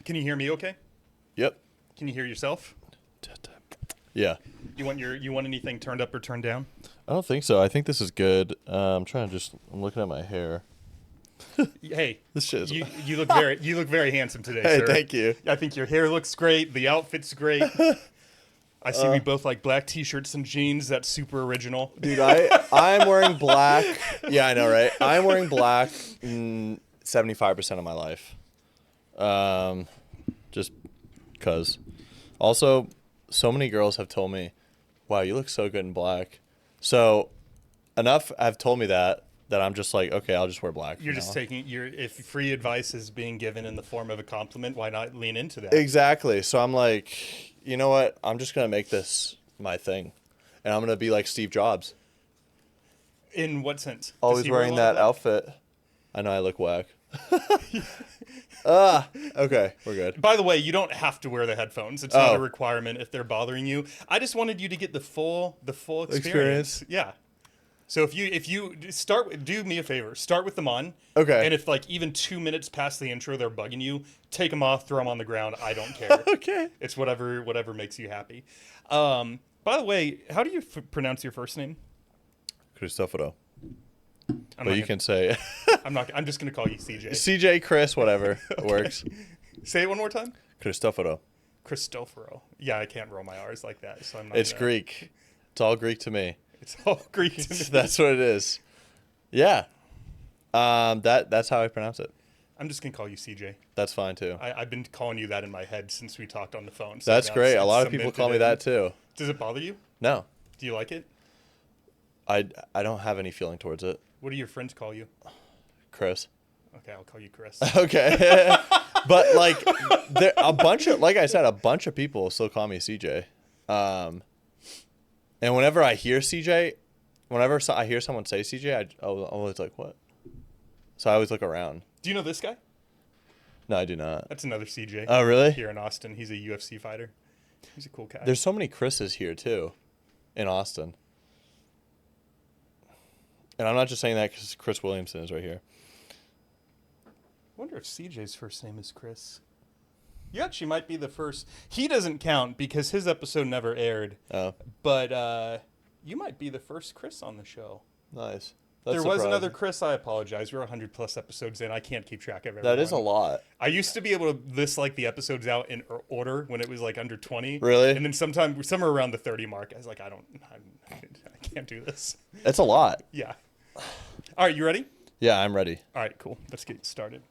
Can you hear me okay? Yep. Can you hear yourself? Yeah. You want anything turned up or turned down? I don't think so. I think this is good. I'm looking at my hair. Hey, This shit is... you look very handsome today, Hey, sir. thank you. I think your hair looks great. The outfit's great. I see we both like black t-shirts and jeans. That's super original. Dude, I'm wearing black. Yeah, I know, right? I'm wearing black 75% of my life. Just because. Also, so many girls have told me, wow, you look so good in black. So enough have told me that I'm just like, okay, I'll just wear black. You're just taking if free advice is being given in the form of a compliment, why not lean into that? Exactly. So I'm like, you know what? I'm just going to make this my thing. And I'm going to be like Steve Jobs. In what sense? Always wearing that outfit. I know I look whack. Okay, we're good. By the way, you don't have to wear the headphones. It's not a requirement if they're bothering you. I just wanted you to get the full experience. Yeah. So if you do me a favor, start with them on. Okay. And if like even 2 minutes past the intro they're bugging you, take them off, throw them on the ground. I don't care. Okay. It's whatever makes you happy. By the way, how do you pronounce your first name? Christoforos. But you can say... I'm just going to call you CJ. CJ, Chris, whatever. It works. Say it one more time. Christoforos. Cristoforo. Yeah, I can't roll my R's like that, so I'm not. It's Greek. It's all Greek to me. It's all Greek to me. That's what it is. Yeah. That's how I pronounce it. I'm just going to call you CJ. That's fine, too. I've been calling you that in my head since we talked on the phone. So that's great. A lot of people call me that, too. Does it bother you? No. Do you like it? I don't have any feeling towards it. What do your friends call you? Chris. Okay, I'll call you Chris. Okay. But like a bunch of people still call me CJ. And whenever I hear CJ, I hear someone say CJ, I'm always like, what? So I always look around. Do you know this guy? No, I do not. That's another CJ. Oh, really? Here in Austin. He's a UFC fighter. He's a cool guy. There's so many Chris's here too in Austin. And I'm not just saying that because Chris Williamson is right here. I wonder if CJ's first name is Chris. You actually might be the first. He doesn't count because his episode never aired. Oh. But you might be the first Chris on the show. Nice. There was another Chris. I apologize. We're 100+ episodes in. I can't keep track of everyone. That is a lot. I used to be able to list like the episodes out in order when it was like under 20. Really? And then somewhere around the 30 mark, I was like, I can't do this. It's a lot. Yeah. All right, you ready? Yeah, I'm ready. All right, cool. Let's get started.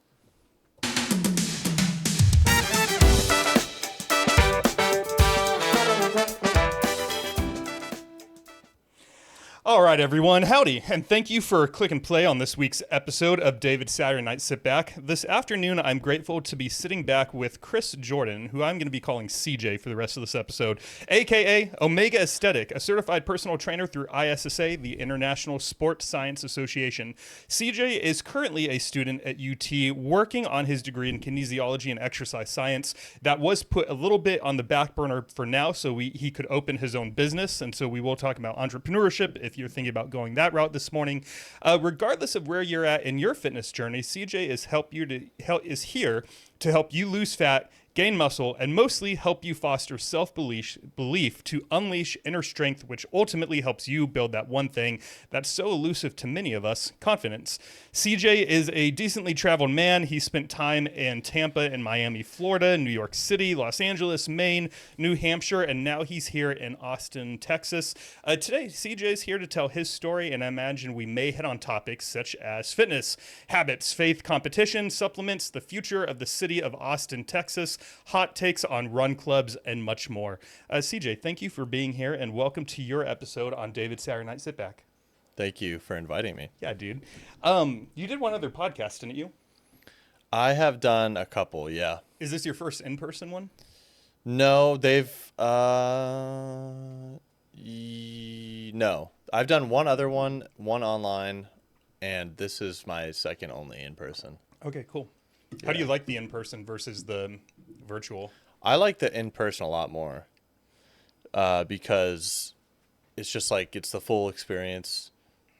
All right, everyone. Howdy, and thank you for clicking play on this week's episode of David's Saturday Night Sit Back. This afternoon, I'm grateful to be sitting back with Chris Jordan, who I'm going to be calling CJ for the rest of this episode, a.k.a. Omega Aesthetic, a certified personal trainer through ISSA, the International Sport Science Association. CJ is currently a student at UT working on his degree in kinesiology and exercise science. That was put a little bit on the back burner for now so he could open his own business, and so we will talk about entrepreneurship if you're thinking about going that route this morning. Regardless of where you're at in your fitness journey, CJ is here to help you lose fat, gain muscle, and mostly help you foster self-belief to unleash inner strength, which ultimately helps you build that one thing that's so elusive to many of us, confidence. CJ is a decently traveled man. He spent time in Tampa and Miami, Florida, New York City, Los Angeles, Maine, New Hampshire, and now he's here in Austin, Texas. Today, CJ is here to tell his story, and I imagine we may hit on topics such as fitness, habits, faith, competition, supplements, the future of the city of Austin, Texas, hot takes on run clubs, and much more. CJ, thank you for being here, and welcome to your episode on David's Saturday Night Sit Back. Thank you for inviting me. Yeah, dude. You did one other podcast, didn't you? I have done a couple, yeah. Is this your first in-person one? No, no. I've done one other one online, and this is my second only in person. Okay, cool. How do you like the in-person versus the virtual? I like the in-person a lot more because it's just like it's the full experience.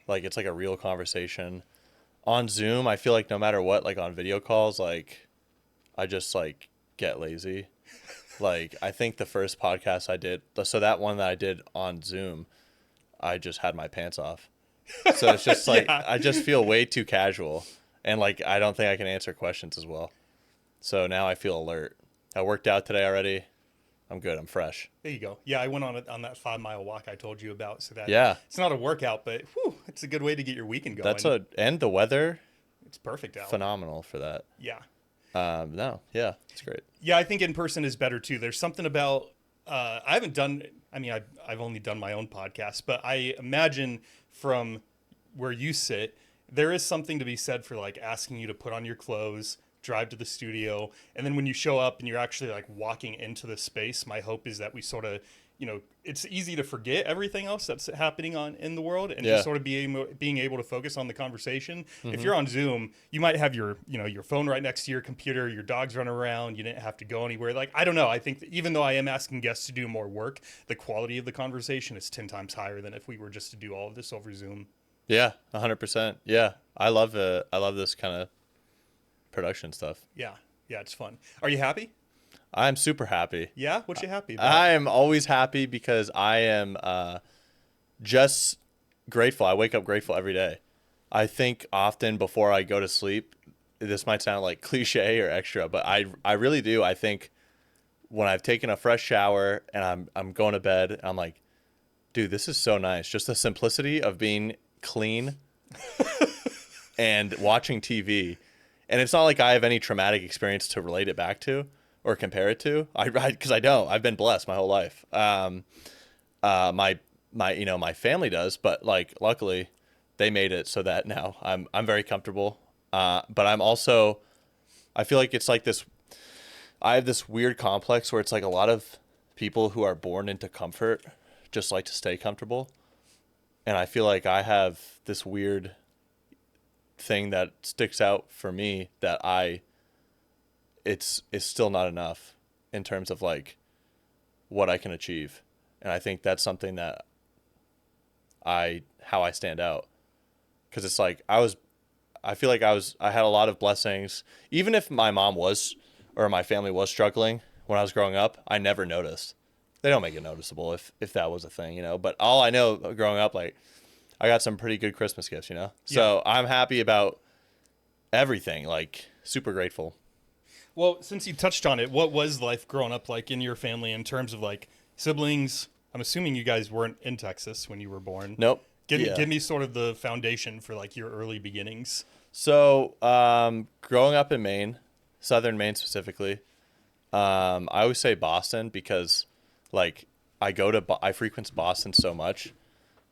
Like it's like a real conversation. On Zoom, I feel like no matter what, like on video calls, like I just like get lazy. Like, I think the first podcast I did, so that one that I did on Zoom, I just had my pants off. So it's just like, Yeah. I just feel way too casual. And like, I don't think I can answer questions as well. So now I feel alert. I worked out today already. I'm good. I'm fresh. There you go. Yeah, I went on that 5-mile walk I told you about. So that Yeah. it's not a workout, but it's a good way to get your weekend going. And the weather, It's perfect out. phenomenal for that. Yeah. No, yeah, it's great. Yeah, I think in person is better too. There's something about I haven't done. I mean, I've only done my own podcast, but I imagine from where you sit, there is something to be said for like asking you to put on your clothes, drive to the studio, and then when you show up and you're actually like walking into the space. My hope is that we sort of, it's easy to forget everything else that's happening in the world and just sort of being able to focus on the conversation. If you're on Zoom, you might have your phone right next to your computer, your dog's running around, you didn't have to go anywhere. Like, I don't know. I think that even though I am asking guests to do more work, the quality of the conversation is 10 times higher than if we were just to do all of this over Zoom. Yeah, 100%. Yeah, I love this kind of production stuff. Yeah, it's fun. Are you happy? I'm super happy. Yeah? What you happy about? I am always happy because I am just grateful. I wake up grateful every day. I think often before I go to sleep, this might sound like cliche or extra, but I really do. I think when I've taken a fresh shower and I'm going to bed, I'm like, dude, this is so nice. Just the simplicity of being clean and watching TV. And it's not like I have any traumatic experience to relate it back to or compare it to. Because I don't. I've been blessed my whole life. My family does, but like luckily they made it so that now I'm very comfortable. But I feel like it's like this. I have this weird complex where it's like a lot of people who are born into comfort just like to stay comfortable. And I feel like I have this weird thing that sticks out for me that it's still not enough in terms of like what I can achieve. And I think that's something that how I stand out. Cause it's like, I had a lot of blessings. Even if my mom was, or my family was struggling when I was growing up, I never noticed. They don't make it noticeable if that was a thing, but all I know growing up, like I got some pretty good Christmas gifts, so I'm happy about everything, like super grateful. Well, since you touched on it, what was life growing up like in your family in terms of like siblings? I'm assuming you guys weren't in Texas when you were born. Nope. Give me sort of the foundation for like your early beginnings. So, growing up in Maine, southern Maine specifically, I always say Boston because like I frequent Boston so much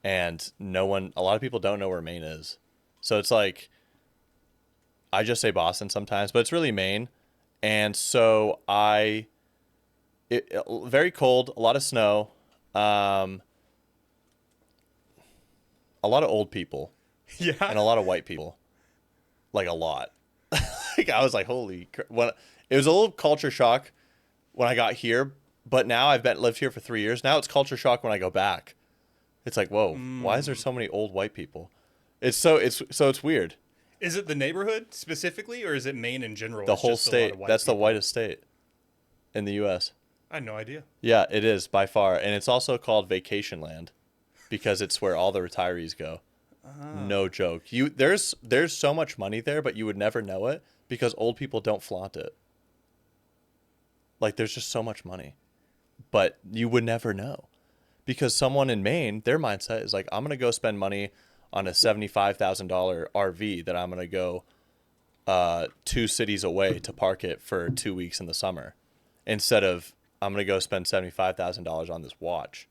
and a lot of people don't know where Maine is. So it's like, I just say Boston sometimes, but it's really Maine. And so very cold, a lot of snow, a lot of old people, Yeah. and a lot of white people, like a lot. Like I was like, it was a little culture shock when I got here, but now I've lived here for 3 years. Now it's culture shock when I go back. It's like, whoa, why is there so many old white people? It's weird. Is it the neighborhood specifically, or is it Maine in general? The It's whole just a lot of state. white That's the people? whitest state in the U.S. I had no idea. Yeah, it is by far. And it's also called Vacation Land because it's where all the retirees go. No joke. There's so much money there, but you would never know it because old people don't flaunt it. Like there's just so much money, but you would never know because someone in Maine, their mindset is like, I'm going to go spend money on a $75,000 RV that I'm going to go 2 cities away to park it for 2 weeks in the summer instead of I'm going to go spend $75,000 on this watch.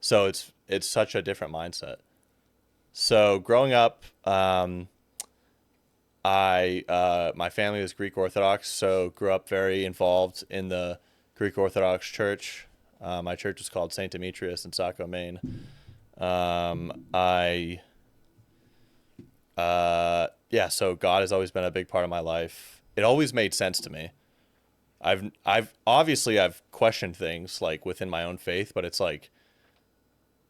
So it's such a different mindset. So growing up, my family was Greek Orthodox, so grew up very involved in the Greek Orthodox Church. My church was called St. Demetrius in Saco, Maine. So God has always been a big part of my life. It always made sense to me. I've questioned things like within my own faith, but it's like,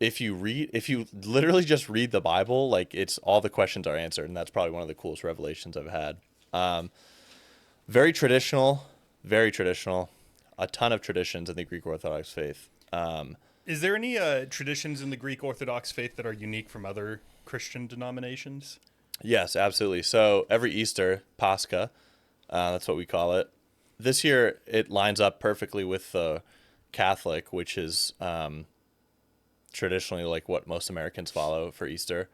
if you literally just read the Bible, like it's all the questions are answered. And that's probably one of the coolest revelations I've had. Very traditional, Very traditional. A ton of traditions in the Greek Orthodox faith. Is there any traditions in the Greek Orthodox faith that are unique from other Christian denominations? Yes, absolutely. So every Easter, Pascha, that's what we call it. This year, it lines up perfectly with the Catholic, which is traditionally like what most Americans follow for Easter.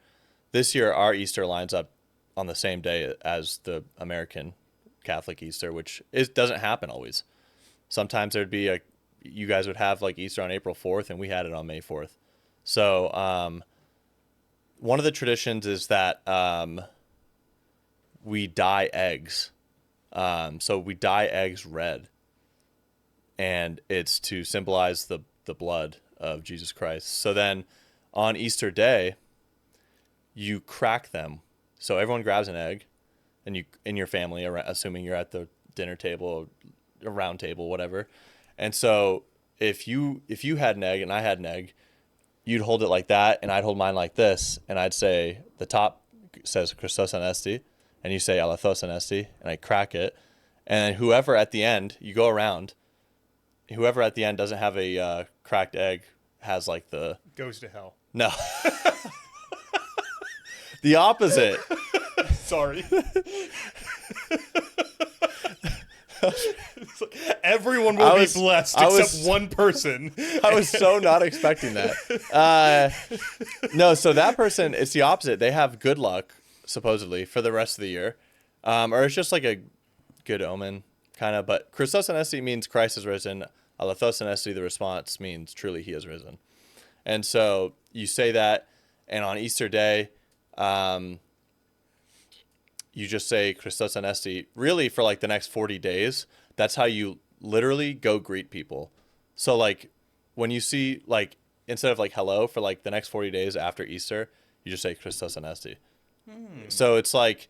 This year, our Easter lines up on the same day as the American Catholic Easter, which doesn't happen always. Sometimes there'd be you guys would have like Easter on April 4th, and we had it on May 4th. So one of the traditions is that we dye eggs. So we dye eggs red, and it's to symbolize the blood of Jesus Christ. So then on Easter Day, you crack them. So everyone grabs an egg, and you in your family, assuming you're at the dinner table, a round table, whatever. And so if you had an egg and I had an egg, you'd hold it like that, and I'd hold mine like this, and I'd say the top says Christos Anesti, and you say Alathos Anesti, and I crack it, and whoever at the end, you go around, whoever at the end doesn't have a cracked egg has like the... Goes to hell. No. The opposite. Sorry. Everyone will be blessed except one person. I was so not expecting that. No, so that person, it's the opposite. They have good luck, supposedly, for the rest of the year. Or it's just like a good omen, kind of. But Christos Anesti means Christ is risen. Alathos Anesti, the response, means truly he is risen. And so you say that, and on Easter Day, you just say Christos Anesti, really for like the next 40 days. That's how you literally go greet people. So like when you see like, instead of like hello for like the next 40 days after Easter, you just say Christos Anesti. So it's like,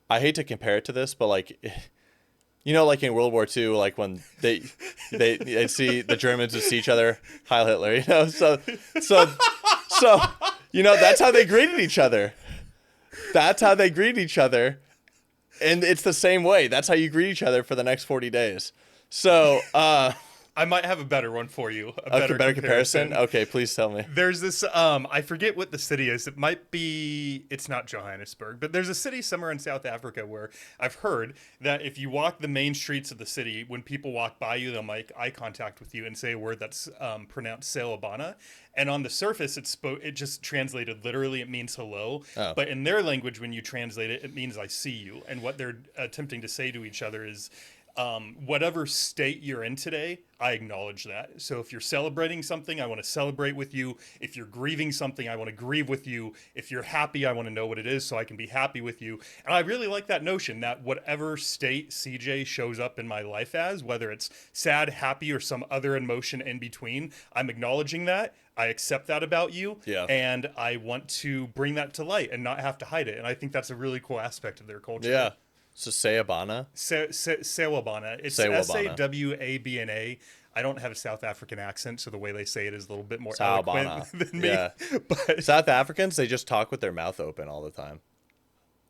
I hate to compare it to this, but like, you know, like in World War II, like when they see the Germans would see each other, Heil Hitler, you know? So, you know, that's how they greeted each other. That's how they greet each other. And it's the same way. That's how you greet each other for the next 40 days. So, I might have a better one for you. A better comparison? Okay, please tell me. There's this, I forget what the city is. It's not Johannesburg, but there's a city somewhere in South Africa where I've heard that if you walk the main streets of the city, when people walk by you, they'll make eye contact with you and say a word that's pronounced Seobana. And on the surface, it just translated literally, it means hello. Oh. But in their language, when you translate it, it means I see you. And what they're attempting to say to each other is, whatever state you're in today, I acknowledge that. So if you're celebrating something, I want to celebrate with you. If you're grieving something, I want to grieve with you. If you're happy, I want to know what it is so I can be happy with you. And I really like that notion that whatever state CJ shows up in my life as, whether it's sad, happy, or some other emotion in between, I'm acknowledging that. I accept that about you. Yeah. And I want to bring that to light and not have to hide it. And I think that's a really cool aspect of their culture. Yeah. So Seobana? Sewabana. It's Sawabana. I don't have a South African accent, so the way they say it is a little bit more eloquent than me. Yeah. But South Africans, they just talk with their mouth open all the time.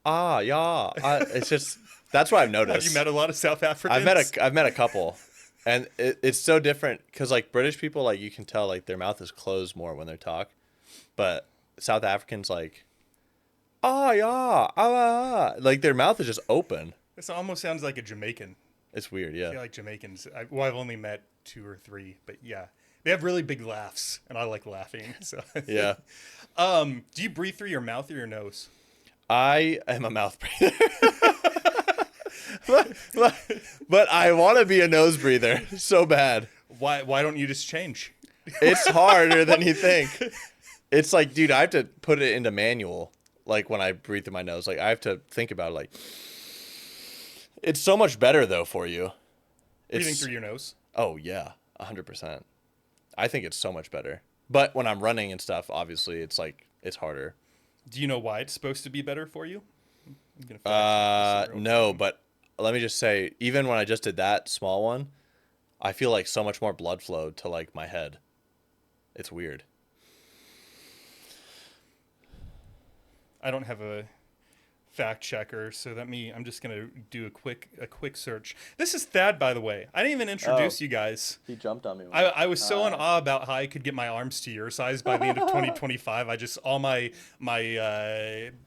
Ah, yeah. It's just, that's what I've noticed. Have you met a lot of South Africans? I've met a couple. And it's so different because like British people, like you can tell like their mouth is closed more when they talk. But South Africans, like, ah, yeah, like their mouth is just open. This almost sounds like a Jamaican. It's weird, yeah. I feel like Jamaicans. I've only met 2 or 3, but yeah, they have really big laughs, and I like laughing. So yeah. Do you breathe through your mouth or your nose? I am a mouth breather. but I want to be a nose breather so bad. Why don't you just change? It's harder than you think. It's like, dude, I have to put it into manual. Like when I breathe through my nose, like I have to think about it. Like, it's so much better though for you. Breathing through your nose? Oh yeah, 100%. I think it's so much better. But when I'm running and stuff, obviously it's like, it's harder. Do you know why it's supposed to be better for you? No, but let me just say, even when I just did that small one, I feel like so much more blood flowed to like my head. It's weird. I don't have a fact checker. So I'm just gonna do a quick search. This is Thad, by the way. I didn't even introduce you guys. He jumped on me. I was so in awe about how I could get my arms to your size by the end of 2025. All my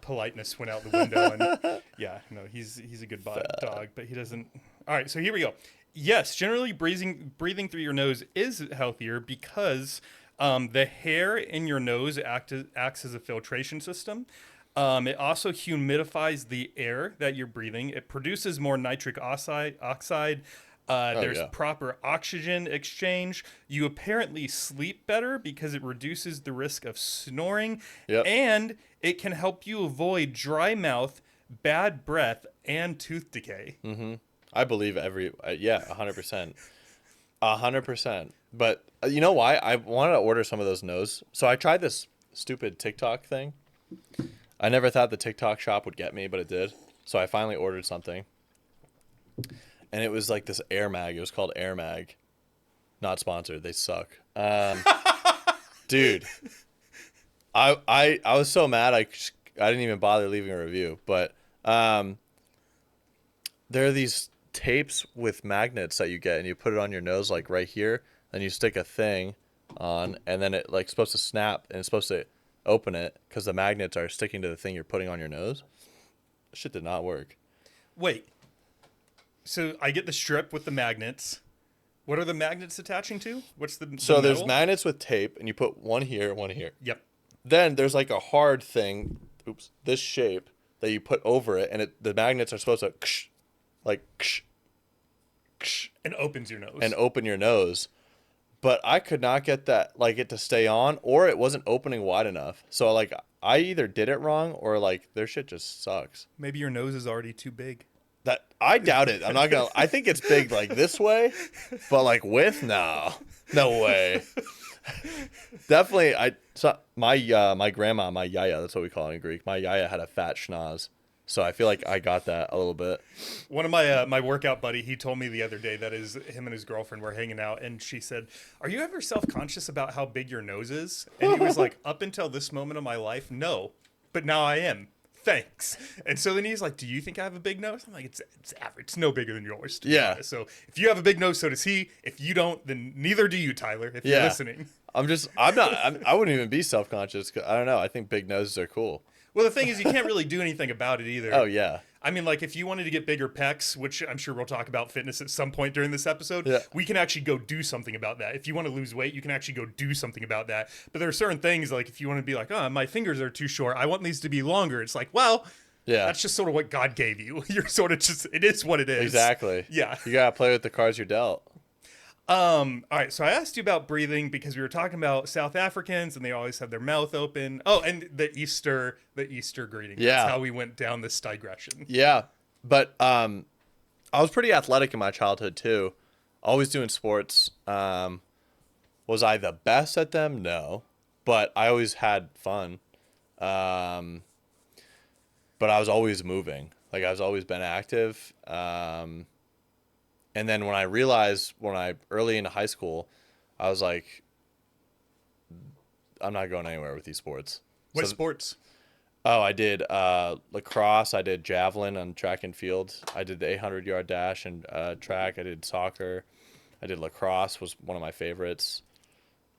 politeness went out the window, and yeah, no, he's a good dog, but he doesn't. All right, so here we go. Yes, generally breathing through your nose is healthier because the hair in your nose acts as a filtration system. It also humidifies the air that you're breathing. It produces more nitric oxide. There's proper oxygen exchange. You apparently sleep better because it reduces the risk of snoring. Yep. And it can help you avoid dry mouth, bad breath, and tooth decay. Mm-hmm. I believe 100%. 100%. But you know why? I wanted to order some of those nose. So I tried this stupid TikTok thing. I never thought the TikTok shop would get me, but it did. So I finally ordered something. And it was like this Air Mag. It was called Air Mag. Not sponsored. They suck. Dude. I was so mad I didn't even bother leaving a review. But there are these tapes with magnets that you get, and you put it on your nose like right here, and you stick a thing on, and then it like supposed to snap, and it's supposed to open it because the magnets are sticking to the thing you're putting on your nose. Shit did not work. Wait. So I get the strip with the magnets. What are the magnets attaching to? What's the So there's metal? magnets with tape, and you put one here, one here. Yep. Then there's like a hard thing, this shape that you put over it, and the magnets are supposed to And opens your nose. and open your nose. But I could not get that it to stay on, or it wasn't opening wide enough. So like I either did it wrong, or like their shit just sucks. Maybe your nose is already too big. That I doubt it. I'm not gonna. I think it's big like this way, but like width, no way. Definitely, my grandma, my yaya, that's what we call it in Greek. My yaya had a fat schnoz. So I feel like I got that a little bit. One of my workout buddy, he told me the other day that him and his girlfriend were hanging out, and she said, "Are you ever self-conscious about how big your nose is?" And he was like, "Up until this moment of my life, no, but now I am. Thanks." And so then he's like, "Do you think I have a big nose?" I'm like, "It's average. It's no bigger than yours." To be honest. So if you have a big nose, so does he. If you don't, then neither do you, Tyler. If you're listening. I'm not. I wouldn't even be self-conscious. I don't know. I think big noses are cool. Well, the thing is, you can't really do anything about it either. Oh, yeah. I mean, like, if you wanted to get bigger pecs, which I'm sure we'll talk about fitness at some point during this episode, we can actually go do something about that. If you want to lose weight, you can actually go do something about that. But there are certain things, like, if you want to be like, oh, my fingers are too short, I want these to be longer. It's like, well, that's just sort of what God gave you. You're sort of just, it is what it is. Exactly. Yeah. You got to play with the cards you're dealt. All right, so I asked you about breathing because we were talking about South Africans and they always have their mouth open. Oh, and the Easter greeting. Yeah. That's how we went down this digression. Yeah. But I was pretty athletic in my childhood too. Always doing sports. Was I the best at them? No. But I always had fun. But I was always moving. Like I was always been active. And then when I realized early into high school, I was like, I'm not going anywhere with these sports. What sports? Oh, I did lacrosse. I did javelin on track and field. I did the 800-yard dash and track. I did soccer. I did lacrosse, was one of my favorites.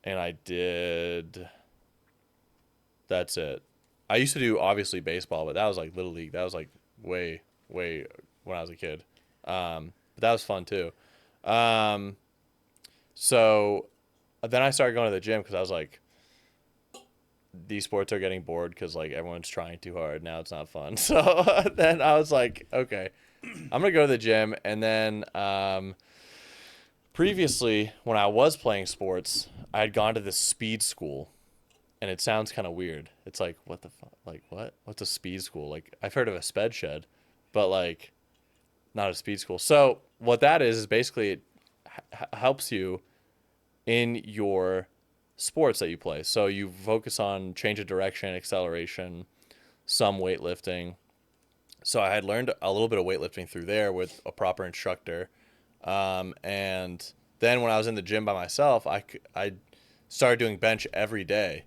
And I did... That's it. I used to do, obviously, baseball, but that was like Little League. That was like way when I was a kid. But that was fun too. So then I started going to the gym because I was like, these sports are getting bored because like everyone's trying too hard. Now it's not fun. So then I was like, okay, I'm going to go to the gym. And then previously when I was playing sports, I had gone to this speed school. And it sounds kind of weird. It's like, what the fuck? Like, what? What's a speed school? Like, I've heard of a sped shed, but like, not a speed school. So what that is basically it helps you in your sports that you play. So you focus on change of direction, acceleration, some weightlifting. So I had learned a little bit of weightlifting through there with a proper instructor. And then when I was in the gym by myself, I started doing bench every day.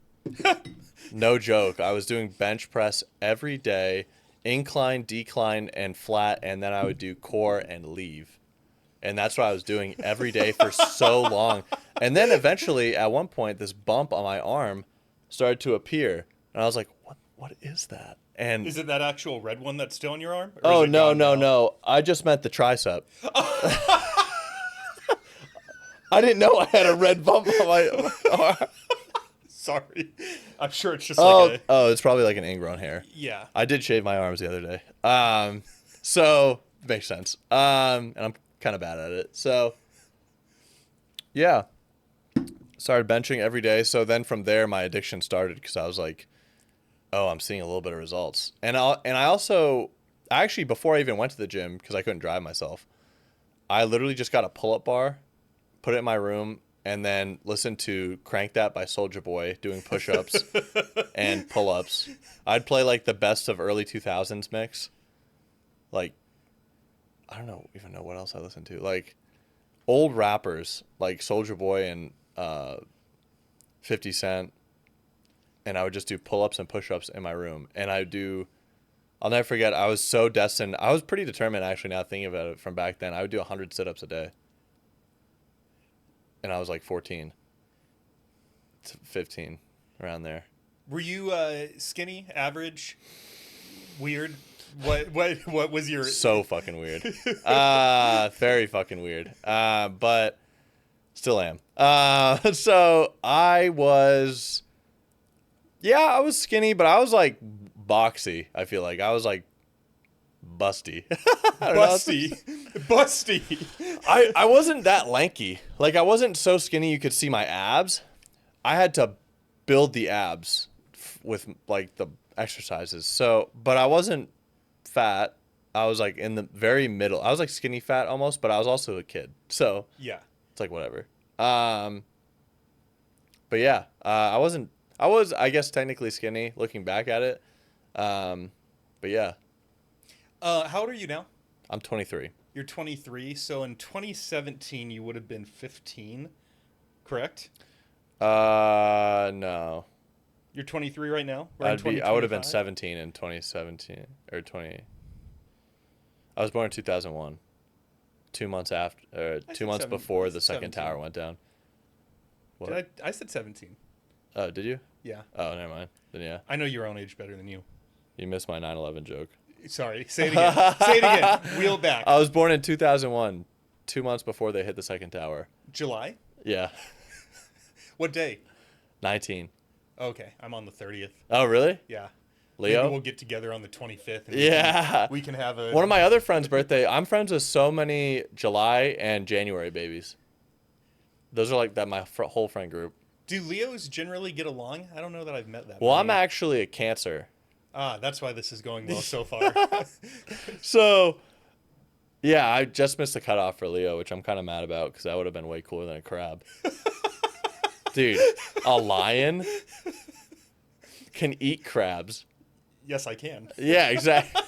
No joke. I was doing bench press every day incline, decline, and flat, and then I would do core and leave. And that's what I was doing every day for so long. And then eventually, at one point, this bump on my arm started to appear. And I was like, what is that? And Is it that actual red one that's still on your arm? Or oh, is it no, gone no, now? no. I just meant the tricep. I didn't know I had a red bump on my arm. Sorry. I'm sure it's just Oh, like it's probably like an ingrown hair. yeah. I did shave my arms the other day. So makes sense. And I'm kind of bad at it. So yeah, started benching every day. So then from there, my addiction started because I was like, oh, I'm seeing a little bit of results. And I actually, before I even went to the gym, because I couldn't drive myself, I literally just got a pull-up bar, put it in my room, and then listened to Crank That by Soulja Boy doing push-ups and pull-ups. I'd play like the best of early 2000s mix. Like, I don't even know what else I listened to. Like, old rappers like Soulja Boy and 50 Cent. And I would just do pull-ups and push-ups in my room. And I'll never forget, I was so destined. I was pretty determined, actually, now thinking about it from back then. I would do 100 sit-ups a day. And I was like 14 to 15, around there. Were you skinny, average, weird? What was your So fucking weird. Very fucking weird. But still am. So I was skinny, but I was like boxy. I feel like I was like busty. busty? I wasn't that lanky. Like, I wasn't so skinny you could see my abs. I had to build the abs with like the exercises. So, but I wasn't fat. I was like in the very middle. I was like skinny fat almost, but I was also a kid. So Yeah. it's like whatever. But yeah, I was, I guess, technically skinny looking back at it. But yeah, How old are you now? I'm 23. You're 23. So in 2017, you would have been 15, correct? No. You're 23 right now? We're in I would have been 2025? 17 in 2017 or 20. I was born in 2001. 2 months after, 2 months before the second 17. tower went down. What? I said 17. Oh, did you? Yeah. Oh, never mind. Then yeah, I know your own age better than you. you missed my 9/11 joke. Sorry. Say it again. Say it again. Wheel back. I was born in 2001, 2 months before they hit the second tower. July? Yeah, What day? 19. Okay. I'm on the 30th. Oh, really? Yeah. Leo? Maybe we'll get together on the 25th. And Yeah. we can have a... One of my other friends' birthday. I'm friends with so many July and January babies. Those are like that my whole friend group. Do Leos generally get along? I don't know that I've met that. Well, I'm many. actually a Cancer. That's why this is going well so far. So, yeah, I just missed the cutoff for Leo, which I'm kind of mad about because that would have been way cooler than a crab. Dude, a lion can eat crabs. Yes, I can. Yeah, exactly.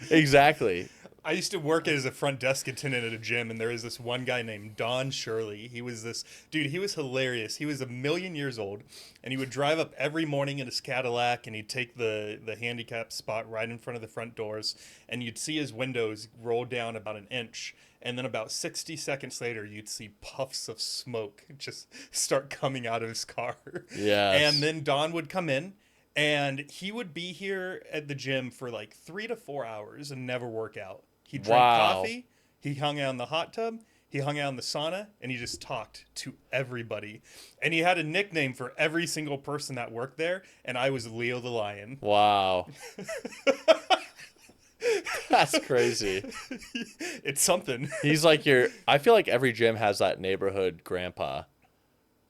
Exactly. I used to work as a front desk attendant at a gym, and there was this one guy named Don Shirley. He was this dude. He was hilarious. He was 1,000,000 years old, and he would drive up every morning in his Cadillac, and he'd take the handicap spot right in front of the front doors, and you'd see his windows roll down about an inch, and then about 60 seconds later, you'd see puffs of smoke just start coming out of his car. Yes. And then Don would come in. And he would be here at the gym for like 3 to 4 hours and never work out. He drank coffee, he hung out in the hot tub, he hung out in the sauna, and he just talked to everybody. And he had a nickname for every single person that worked there, and I was Leo the Lion. Wow. That's crazy. It's something. He's like I feel like every gym has that neighborhood grandpa.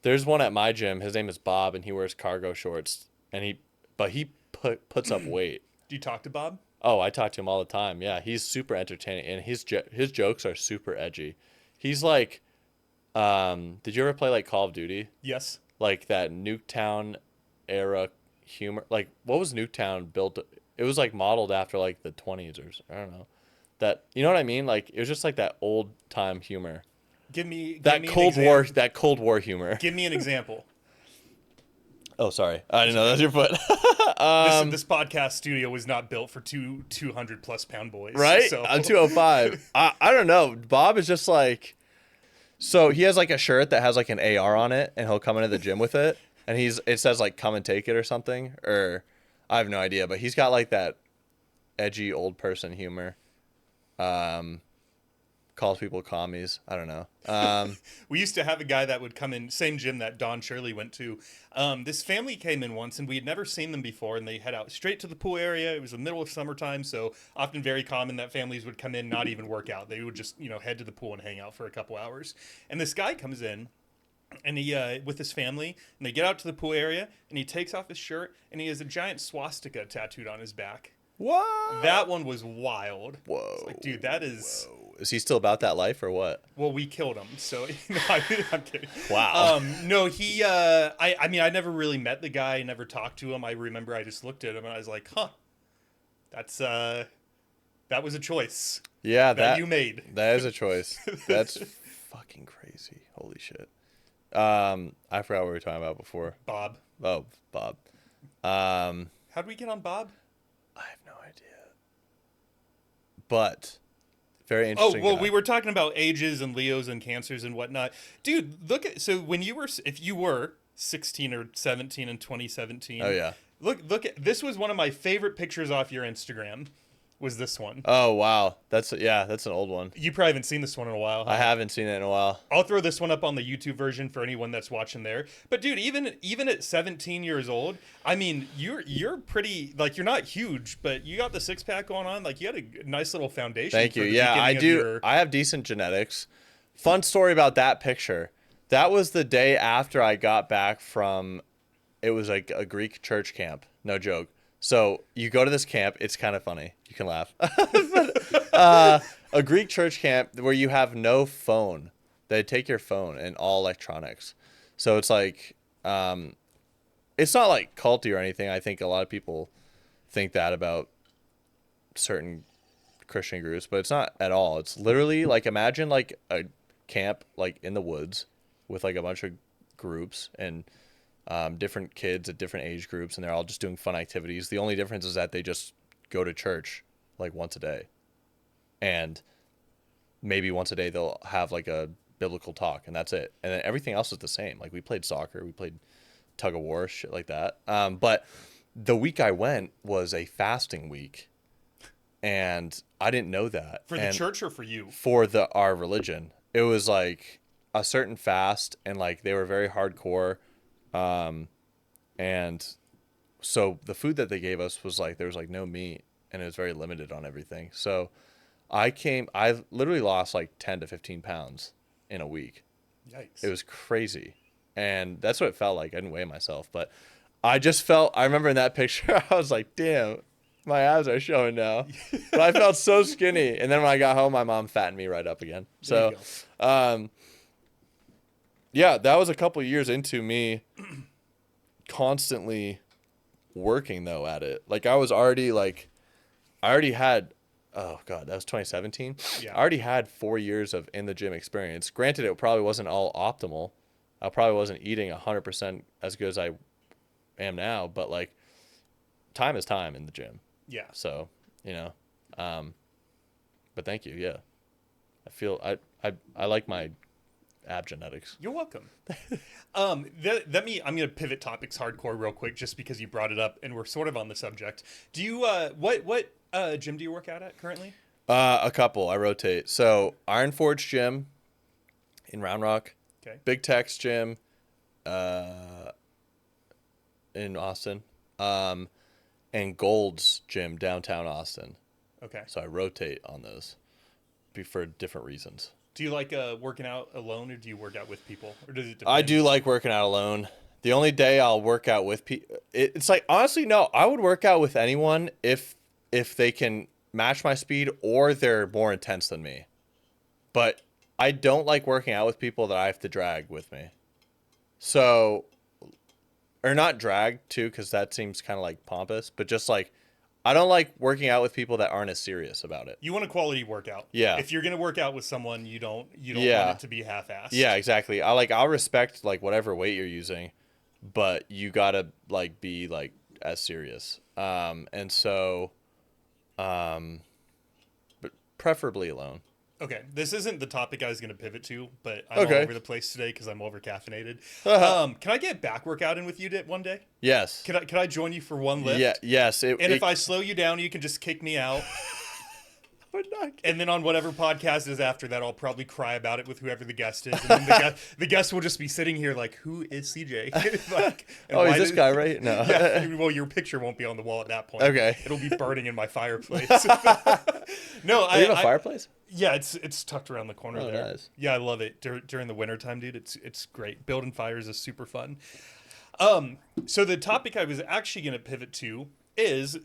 There's one at my gym. His name is Bob, and he wears cargo shorts, and he puts up weight. Do you talk to Bob? Oh, I talk to him all the time. Yeah, he's super entertaining, and his jokes are super edgy. He's like, did you ever play like Call of Duty? Yes. Like that Nuketown era humor. Like, what was Nuketown built? It was like modeled after like the 20s or I don't know. That, you know what I mean? Like, it was just like that old time humor. Give me That an Cold War humor. Give me an example. Oh, sorry. I didn't know that was your foot. This podcast studio was not built for 200 plus pound boys. Right? So. I'm 205. I don't know. Bob is just like, so he has like a shirt that has like an AR on it, and he'll come into the gym with it, and it says like come and take it or something, or I have no idea, but he's got like that edgy old person humor. Calls people commies. I don't know. We used to have a guy that would come in, same gym that Don Shirley went to. This family came in once, and we had never seen them before, and they head out straight to the pool area. It was the middle of summertime, so often very common that families would come in, not even work out. They would just, head to the pool and hang out for a couple hours. And this guy comes in, and he with his family, and they get out to the pool area, and he takes off his shirt, and he has a giant swastika tattooed on his back. What? That one was wild. Whoa. It's like, dude, that is... Whoa. Is he still about that life or what? Well, we killed him, so I'm kidding. Wow. No, he. I mean, I never really met the guy. I never talked to him. I remember I just looked at him and I was like, "Huh, that was a choice." Yeah, that you made. That is a choice. That's fucking crazy. Holy shit. I forgot what we were talking about before. Bob. Oh, Bob. How'd we get on Bob? I have no idea. But. Very interesting. Oh, well, we were talking about ages and Leos and cancers and whatnot. Dude, look at, so when if you were 16 or 17 in 2017. Oh, yeah. Look at, this was one of my favorite pictures off your Instagram, was this one. Oh, wow. That's an old one. You probably haven't seen this one in a while, huh? I haven't seen it in a while. I'll throw this one up on the YouTube version for anyone that's watching there. But dude, even at 17 years old, I mean, you're pretty, like, you're not huge, but you got the six pack going on. Like, you had a nice little foundation. Thank you. Yeah, I do. I have decent genetics. Fun story about that picture. That was the day after I got back from, it was like a Greek church camp. No joke. So you go to this camp. It's kind of funny. You can laugh. A Greek church camp where you have no phone. They take your phone and all electronics. So it's like, it's not like culty or anything. I think a lot of people think that about certain Christian groups, but it's not at all. It's literally like, imagine like a camp like in the woods with like a bunch of groups and different kids at different age groups, and they're all just doing fun activities. The only difference is that they just go to church like once a day, and maybe once a day they'll have like a biblical talk, and that's it. And then everything else is the same. Like, we played soccer, we played tug of war, shit like that. But the week I went was a fasting week, and I didn't know that. For the church or for you? For our religion. It was like a certain fast, and like they were very hardcore. And so the food that they gave us was like, there was like no meat, and it was very limited on everything. So I literally lost like 10 to 15 pounds in a week. Yikes. It was crazy. And that's what it felt like. I didn't weigh myself, but I remember in that picture, I was like, damn, my abs are showing now. But I felt so skinny. And then when I got home, my mom fattened me right up again. So, yeah, that was a couple years into me constantly working though at it. Like, I already had, oh God, that was 2017. Yeah. I already had 4 years of in the gym experience. Granted, it probably wasn't all optimal. I probably wasn't eating 100% as good as I am now, but like, time is time in the gym. Yeah. So, but thank you. Yeah. I feel I like my ab genetics. You're welcome. I'm going to pivot topics hardcore real quick just because you brought it up and we're sort of on the subject. Do you, what gym do you work out at currently? A couple. I rotate. So Iron Forge Gym in Round Rock. Okay. Big Tex Gym in Austin. And Gold's Gym downtown Austin. Okay. So I rotate on those for different reasons. Do you like working out alone, or do you work out with people, or does it depend? I do like working out alone. The only day I'll work out with people, it's like, honestly, no, I would work out with anyone if they can match my speed or they're more intense than me. But I don't like working out with people that I have to drag with me. So, or not drag too, because that seems kind of like pompous, but just like, I don't like working out with people that aren't as serious about it. You want a quality workout. Yeah. If you're going to work out with someone, you don't want it to be half-assed. Yeah, exactly. I'll respect like whatever weight you're using. but you gotta like be like as serious. And so, but preferably alone. Okay, this isn't the topic I was going to pivot to, but I'm all Okay. over the place today because I'm over caffeinated. Uh-huh. Can I get back workout in with you one day? Yes. Can I join you for one lift? Yeah. Yes. And if I slow you down, you can just kick me out. would not. And then on whatever podcast is after that, I'll probably cry about it with whoever the guest is. And then the guest will just be sitting here like, who is CJ? Like, oh, is this guy right? No. Yeah, well, your picture won't be on the wall at that point. Okay. It'll be burning in my fireplace. No, Do you have a fireplace? Yeah, it's tucked around the corner there. Nice. Yeah, I love it. During the wintertime, dude, it's great. Building fires is super fun. So the topic I was actually going to pivot to is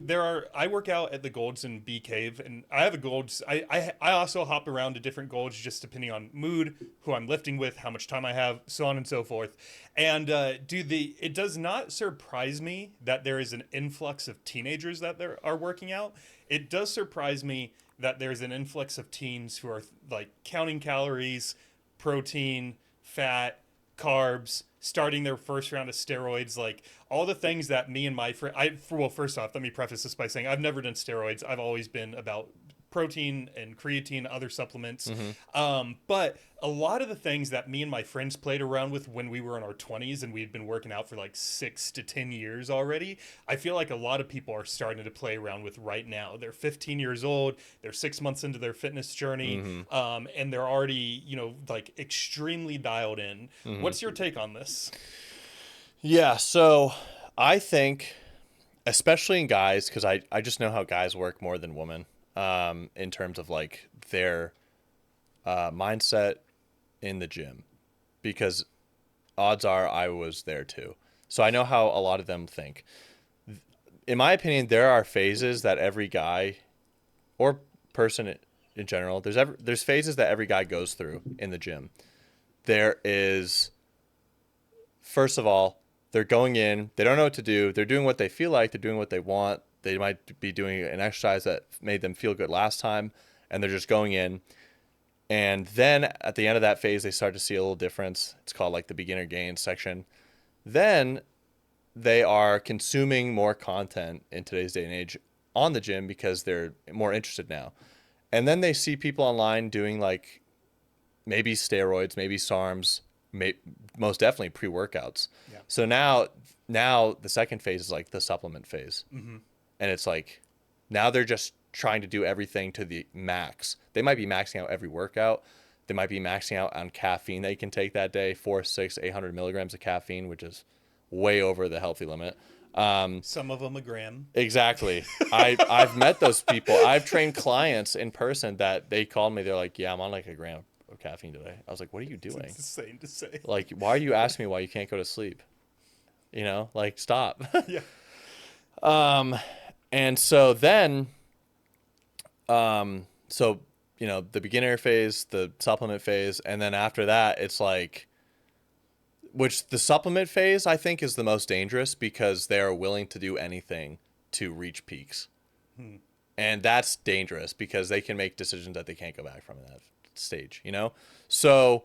I work out at the Golds in Bee Cave, and I have a Golds. I also hop around to different Golds just depending on mood, who I'm lifting with, how much time I have, so on and so forth. And it does not surprise me that there is an influx of teenagers that are working out. It does surprise me that there's an influx of teens who are like counting calories, protein, fat, carbs, starting their first round of steroids, like all the things that me and my friend, well, first off, let me preface this by saying I've never done steroids. I've always been about protein and creatine, other supplements. But a lot of the things that me and my friends played around with when we were in our 20s and we had been working out for like 6 to 10 years already, I feel like a lot of people are starting to play around with right now. They're 15 years old, they're 6 months into their fitness journey, and they're already, like extremely dialed in. What's your take on this? Yeah, so I think, especially in guys, because I just know how guys work more than women, in terms of like their mindset in the gym, because odds are I was there too. So I know how a lot of them think. In my opinion, there are phases that every guy or person in general, there's phases that every guy goes through in the gym. There is, first of all, they're going in, they don't know what to do, they're doing what they feel like, they're doing what they want. They might be doing an exercise that made them feel good last time, and they're just going in. And then at the end of that phase, they start to see a little difference. It's called like the beginner gain section. Then they are consuming more content in today's day and age on the gym because they're more interested now. And then they see people online doing like maybe steroids, maybe SARMs, most definitely pre-workouts. Yeah. So now the second phase is like the supplement phase. And it's like now they're just trying to do everything to the max. They might be maxing out every workout. They might be maxing out on caffeine they can take that day, 400, 600, 800 milligrams of caffeine, which is way over the healthy limit. Some of them a gram. Exactly. I've met those people. I've trained clients in person that they called me. They're like, yeah, I'm on like a gram of caffeine today. I was like, what are you doing? It's insane to say. Like, why are you asking me why you can't go to sleep? Like, stop. Yeah. And so then, the beginner phase, the supplement phase, and then after that, it's like, which the supplement phase, I think, is the most dangerous because they are willing to do anything to reach peaks. And that's dangerous because they can make decisions that they can't go back from in that stage, So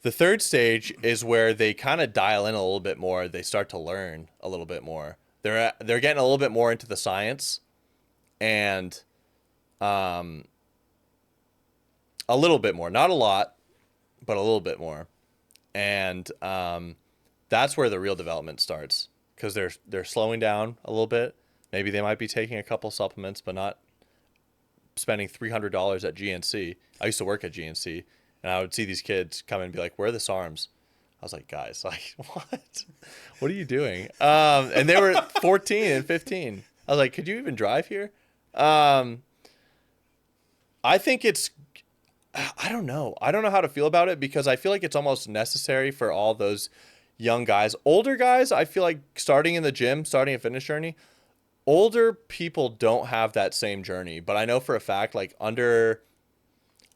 the third stage is where they kind of dial in a little bit more. They start to learn a little bit more. They're getting a little bit more into the science, and a little bit more, not a lot, but a little bit more. And that's where the real development starts, because they're slowing down a little bit. Maybe they might be taking a couple supplements, but not spending $300 at GNC. I used to work at GNC, and I would see these kids come in and be like, where are the SARMs? I was like, guys, like, what? What are you doing? And they were 14 and 15. I was like, could you even drive here? I think I don't know. I don't know how to feel about it, because I feel like it's almost necessary for all those young guys. Older guys, I feel like starting in the gym, starting a fitness journey, older people don't have that same journey. But I know for a fact, like under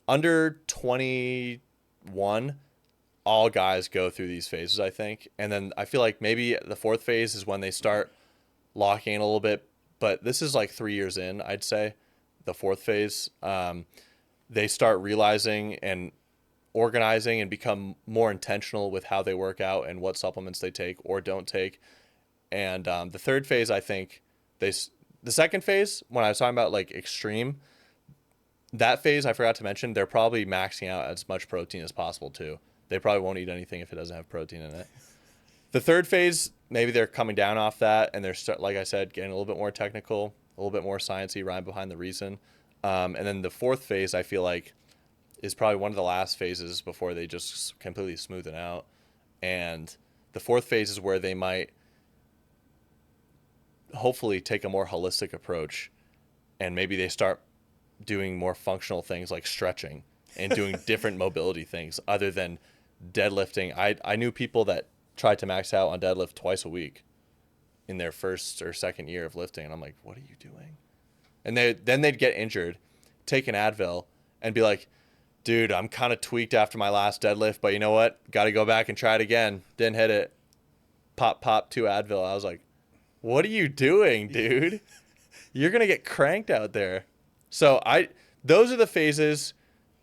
21, all guys go through these phases, I think. And then I feel like maybe the fourth phase is when they start locking in a little bit. But this is like 3 years in, I'd say, the fourth phase. They start realizing, and organizing and become more intentional with how they work out and what supplements they take or don't take. And the third phase, I think the second phase, when I was talking about like extreme, that phase I forgot to mention, they're probably maxing out as much protein as possible too. They probably won't eat anything if it doesn't have protein in it. The third phase, maybe they're coming down off that and they're, like I said, getting a little bit more technical, a little bit more sciencey, rhyme behind the reason. And then the fourth phase, I feel like, is probably one of the last phases before they just completely smooth it out. And the fourth phase is where they might hopefully take a more holistic approach, and maybe they start doing more functional things like stretching and doing different mobility things other than deadlifting. I knew people that tried to max out on deadlift twice a week in their first or second year of lifting, and I'm like, what are you doing? And then they'd get injured, take an Advil, and be like, dude, I'm kind of tweaked after my last deadlift, but you know what? Got to go back and try it again. Didn't hit it. Pop, 2 Advil. I was like, what are you doing, dude? You're going to get cranked out there. So those are the phases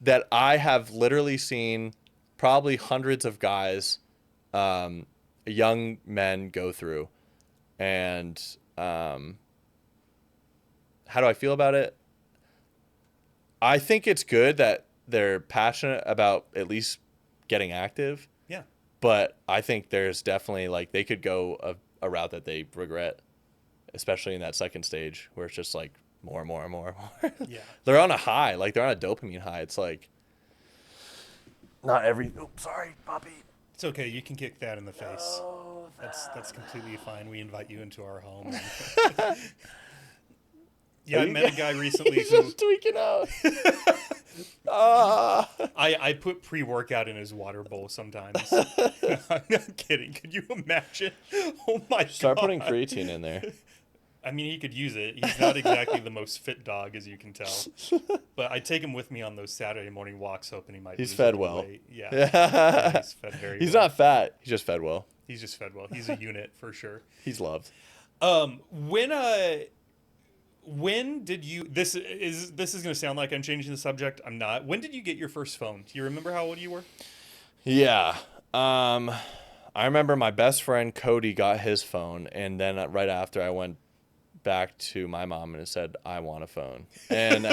that I have literally seen probably hundreds of guys, young men go through. And how do I feel about it? I think it's good that they're passionate about at least getting active. Yeah. But I think there's definitely, like, they could go a route that they regret, especially in that second stage where it's just like more and more and more and more. Yeah. They're on a high. Like, they're on a dopamine high. It's like, not every... Oops, sorry, puppy. It's okay. You can kick that in the face. Oh, that's completely fine. We invite you into our home. Yeah, I met a guy recently He's just tweaking out. I put pre-workout in his water bowl sometimes. I'm not kidding. Could you imagine? Oh my god. Start putting creatine in there. I mean, he could use it. He's not exactly the most fit dog, as you can tell. But I take him with me on those Saturday morning walks, hoping he might. He's lose fed a little well. weight. Yeah. He's fed very well. He's not fat. He's just fed well. He's just fed well. He's a unit for sure. He's loved. When did you? This is going to sound like I'm changing the subject. I'm not. When did you get your first phone? Do you remember how old you were? Yeah. I remember my best friend Cody got his phone, and then right after I went back to my mom and said, I want a phone. And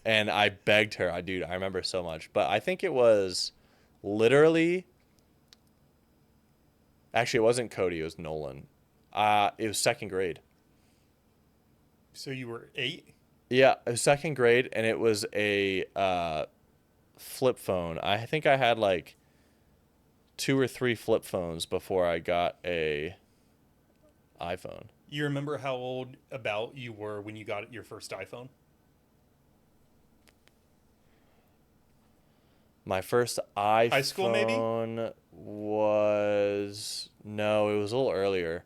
and I begged her. I remember so much. But I think it was literally... Actually, it wasn't Cody. It was Nolan. It was second grade. So you were 8? Yeah, it was second grade, and it was a flip phone. I think I had like 2 or 3 flip phones before I got a iPhone. You remember how old about you were when you got your first iPhone? My first iPhone... High school, maybe? Was... No, it was a little earlier.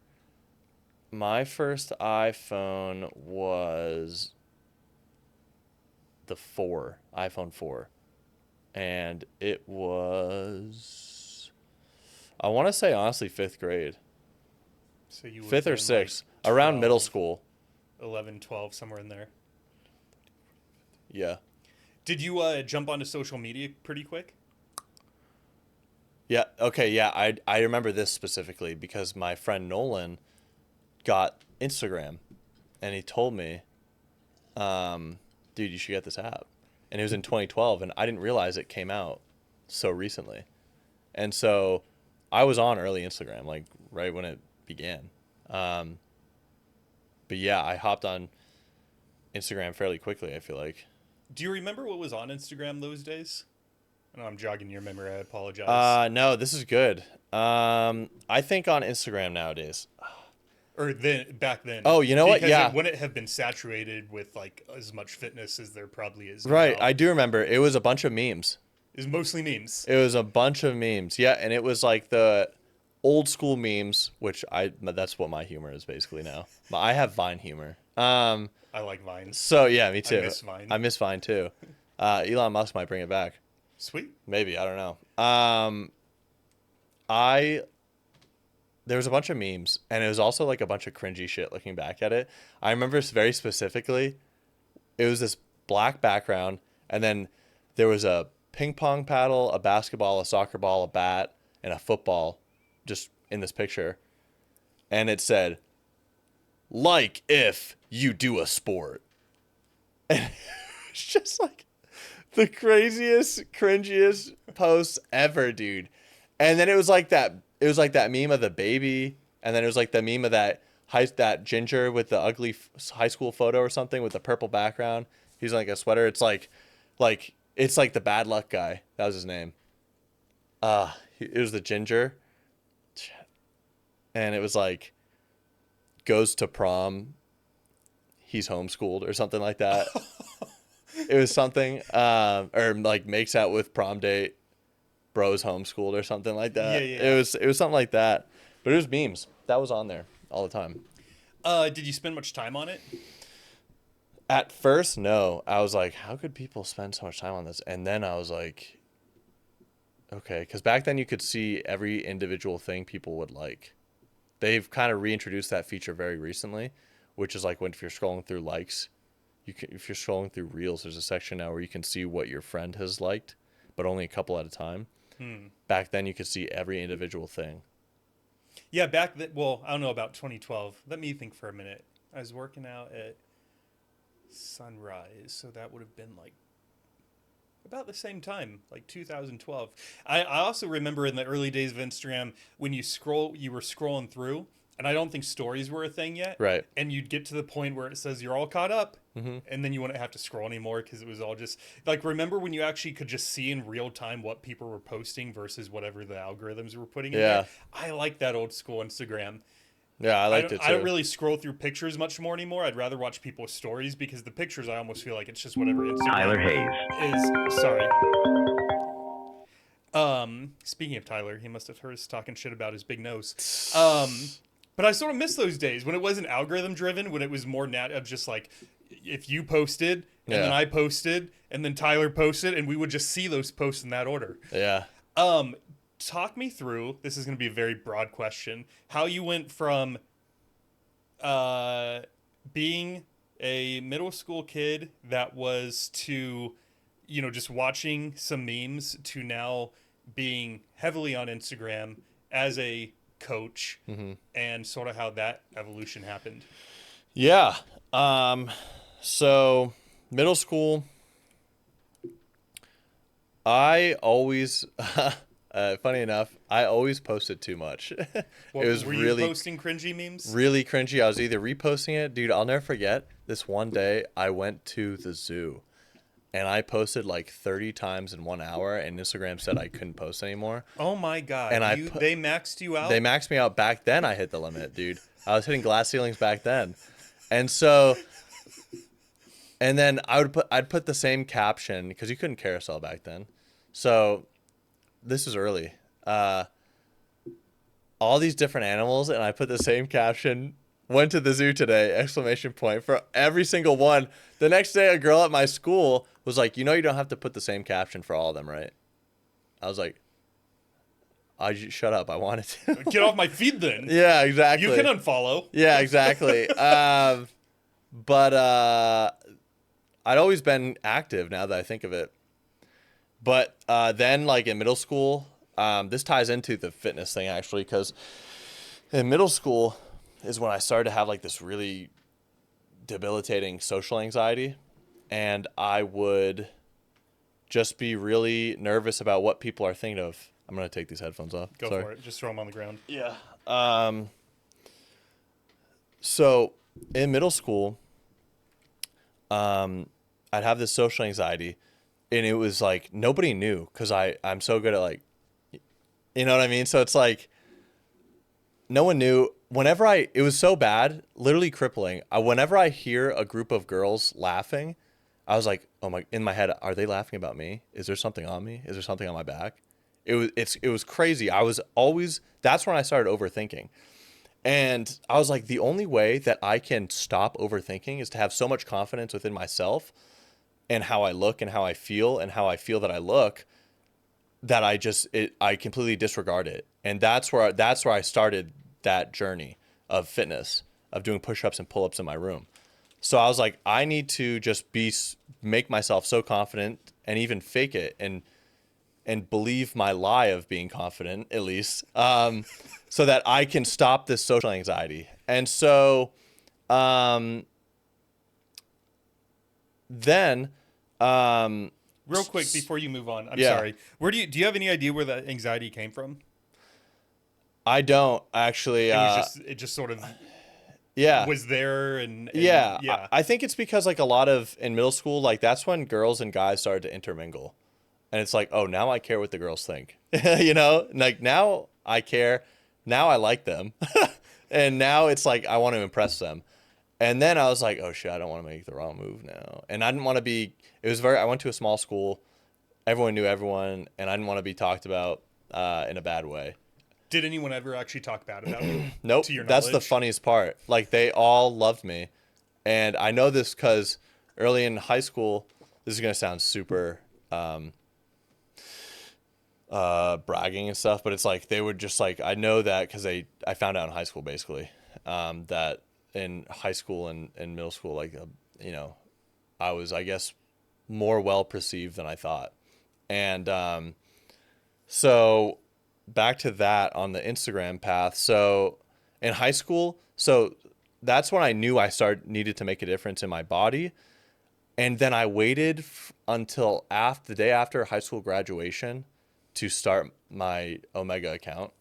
My first iPhone was the iPhone 4. And it was... I want to say, honestly, 5th grade. So you 5th or 6th. Like around middle school. 11, 12, somewhere in there. Yeah. Did you jump onto social media pretty quick? Yeah. Okay. Yeah. I remember this specifically because my friend Nolan got Instagram, and he told me, "Dude, you should get this app." And it was in 2012, and I didn't realize it came out so recently. And so I was on early Instagram, like right when it began. But yeah, I hopped on Instagram fairly quickly, I feel like. Do you remember what was on Instagram those days? I know I'm jogging your memory. I apologize. No, this is good. I think on Instagram nowadays. Or back then. Oh, you know what? Yeah. It wouldn't have been saturated with like as much fitness as there probably is Right. now. I do remember. It was a bunch of memes. It was mostly memes. It was a bunch of memes. Yeah, and it was like the old school memes, which that's what my humor is basically now. I have Vine humor. I like Vines. So yeah, me too. I miss Vine. Too. Elon Musk might bring it back. Sweet. Maybe, I don't know. There was a bunch of memes, and it was also like a bunch of cringy shit looking back at it. I remember very specifically, it was this black background, and then there was a ping pong paddle, a basketball, a soccer ball, a bat, and a football just in this picture. And it said, like if you do a sport. And it's just like the craziest, cringiest posts ever, dude. And then it was like that meme of the baby. And then it was like the meme of that ginger with the ugly high school photo or something with the purple background. He's like a sweater. It's like it's like the bad luck guy. That was his name. It was the ginger. And it was like, goes to prom, he's homeschooled or something like that. It was something, or like makes out with prom date, bro's homeschooled or something like that. Yeah. It was something like that. But it was memes. That was on there all the time. Did you spend much time on it? At first, no. I was like, how could people spend so much time on this? And then I was like, okay, because back then you could see every individual thing people would like. They've kind of reintroduced that feature very recently, which is like if you're scrolling through likes, if you're scrolling through reels, there's a section now where you can see what your friend has liked, but only a couple at a time. Back then you could see every individual thing. Yeah, well, I don't know about 2012. Let me think for a minute. I was working out at Sunrise, so that would have been like about the same time, like 2012. I also remember in the early days of Instagram when you were scrolling through, and I don't think stories were a thing yet. Right. And you'd get to the point where it says you're all caught up, Mm-hmm. and then you wouldn't have to scroll anymore because it was all just like, remember when you actually could just see in real time what people were posting versus whatever the algorithms were putting in there? I like that old school Instagram. Yeah, I liked it too. I don't really scroll through pictures much more anymore. I'd rather watch people's stories because the pictures, I almost feel like it's just whatever Instagram Tyler Hayes is. Sorry. Speaking of Tyler, he must have heard us talking shit about his big nose. But I sort of miss those days when it wasn't algorithm driven, when it was more of just like, if you posted and then I posted and then Tyler posted, and we would just see those posts in that order. Yeah. Talk me through, this is going to be a very broad question, how you went from being a middle school kid that was to, just watching some memes to now being heavily on Instagram as a coach, and sort of how that evolution happened. Yeah. So middle school, I always, funny enough, I always posted too much. Were you posting cringy memes? Really cringy. I was either reposting it. Dude, I'll never forget this one day I went to the zoo and I posted like 30 times in 1 hour, and Instagram said I couldn't post anymore. Oh my God. And they maxed you out? They maxed me out. Back then I hit the limit, dude. I was hitting glass ceilings back then. And so, and then I'd put the same caption because you couldn't carousel back then. So this is early. All these different animals, and I put the same caption. Went to the zoo today! Exclamation point for every single one. The next day, a girl at my school was like, "You don't have to put the same caption for all of them, right?" I was like, shut up. I wanted to. Get off my feed then. Yeah, exactly. You can unfollow. Yeah, exactly. But I'd always been active now that I think of it. But then, like in middle school, this ties into the fitness thing actually, because in middle school is when I started to have like this really debilitating social anxiety, and I would just be really nervous about what people are thinking of. I'm gonna take these headphones off. Go for it. Just throw them on the ground. Yeah. So in middle school, I'd have this social anxiety, and it was like nobody knew because I'm so good at like, you know what I mean? So it's like no one knew. It was so bad, literally crippling. Whenever I hear a group of girls laughing, I was like, oh my, in my head, are they laughing about me? Is there something on me? Is there something on my back? It was crazy. That's when I started overthinking. And I was like, the only way that I can stop overthinking is to have so much confidence within myself and how I look and how I feel that I look, that I completely disregard it. And that's where I started that journey of fitness, of doing push-ups and pull-ups in my room. So I was like, I need to just make myself so confident and even fake it and and believe my lie of being confident, at least, so that I can stop this social anxiety. And so then Real quick before you move on, I'm Yeah. sorry. Where do you have any idea where that anxiety came from? I don't actually. It just sort of Yeah. was there and Yeah. yeah. I think it's because like a lot of in middle school, like that's when girls and guys started to intermingle. And it's like, oh, now I care what the girls think. You know, like now I care. Now I like them. And now it's like I want to impress them. And then I was like, oh shit, I don't want to make the wrong move now. And I didn't want to be, I went to a small school. Everyone knew everyone. And I didn't want to be talked about in a bad way. Did anyone ever actually talk bad about you? Nope. To your That's the knowledge? funniest part. Like they all loved me. And I know this because early in high school, this is going to sound super bragging and stuff, but it's like they would just like, I know that because I found out in high school basically that in high school and middle school, like, you know, I was, I guess, more well perceived than I thought. And so back to that on the Instagram path. So in high school, so that's when I knew I needed to make a difference in my body. And then I waited until the day after high school graduation to start my Omega account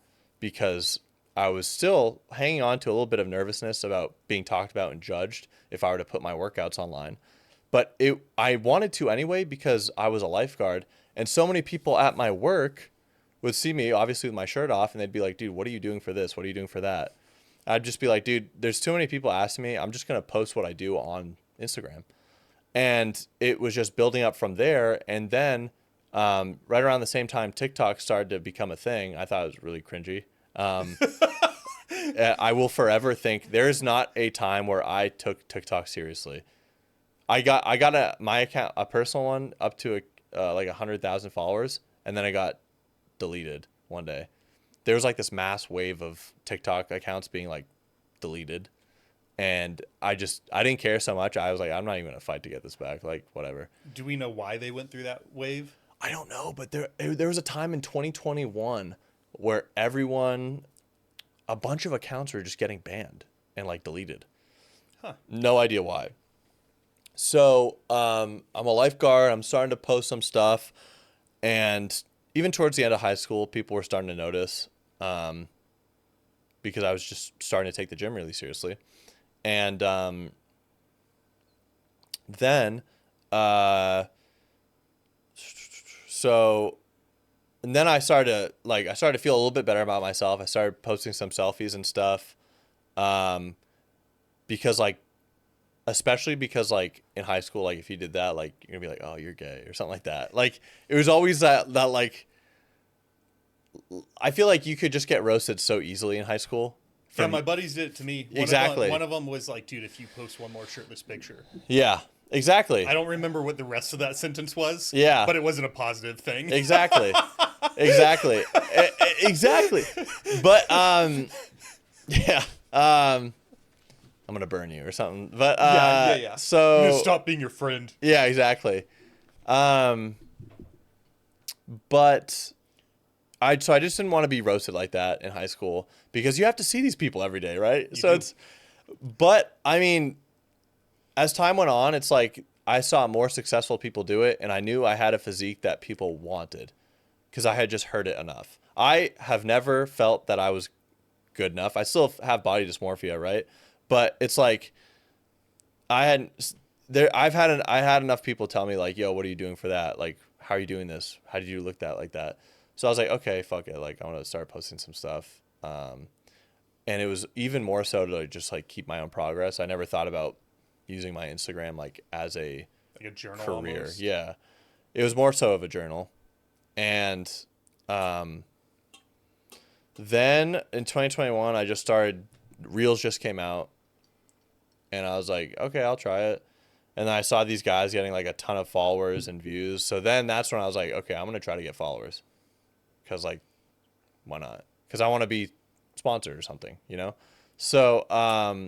because I was still hanging on to a little bit of nervousness about being talked about and judged if I were to put my workouts online. But I wanted to anyway because I was a lifeguard and so many people at my work would see me obviously with my shirt off and they'd be like, dude, what are you doing for this? What are you doing for that? I'd just be like, dude, there's too many people asking me. I'm just going to post what I do on Instagram. And it was just building up from there. And then right around the same time, TikTok started to become a thing. I thought it was really cringy. I will forever think there's not a time where I took TikTok seriously. I got my account, a personal one, up to like 100,000 followers, and then I got deleted one day. There was like this mass wave of TikTok accounts being like deleted, and I didn't care so much. I was like, I'm not even gonna fight to get this back. Like whatever. Do we know why they went through that wave? I don't know, but there was a time in 2021 where a bunch of accounts were just getting banned and like deleted. Huh. No idea why. So I'm a lifeguard. I'm starting to post some stuff, and even towards the end of high school, people were starting to notice because I was just starting to take the gym really seriously. And then I started to feel a little bit better about myself. I started posting some selfies and stuff because especially because like in high school, like if you did that, like you're gonna be like, oh, you're gay or something like that. Like it was always that like, I feel like you could just get roasted so easily in high school. Yeah, my buddies did it to me. Exactly. One of them was like, dude, if you post one more shirtless picture. Yeah, exactly. I don't remember what the rest of that sentence was. Yeah. But it wasn't a positive thing. Exactly. Exactly. Exactly. But yeah. I'm gonna burn you or something. But yeah. So I'm gonna stop being your friend. Yeah, exactly. But I just didn't want to be roasted like that in high school because you have to see these people every day, right? But I mean, as time went on, it's like I saw more successful people do it, and I knew I had a physique that people wanted because I had just heard it enough. I have never felt that I was good enough. I still have body dysmorphia, right? But it's like I had enough people tell me like, yo, what are you doing for that? Like, how are you doing this? How did you look that like that? So I was like, okay, fuck it. Like, I want to start posting some stuff. And it was even more so to just like keep my own progress. I never thought about using my Instagram like as a journal career. almost. Yeah. It was more so of a journal. And then in 2021, I just started, Reels just came out. And I was like, okay, I'll try it. And then I saw these guys getting like a ton of followers and views. So then that's when I was like, okay, I'm going to try to get followers. Because like, why not? Because I want to be sponsored or something, you know? So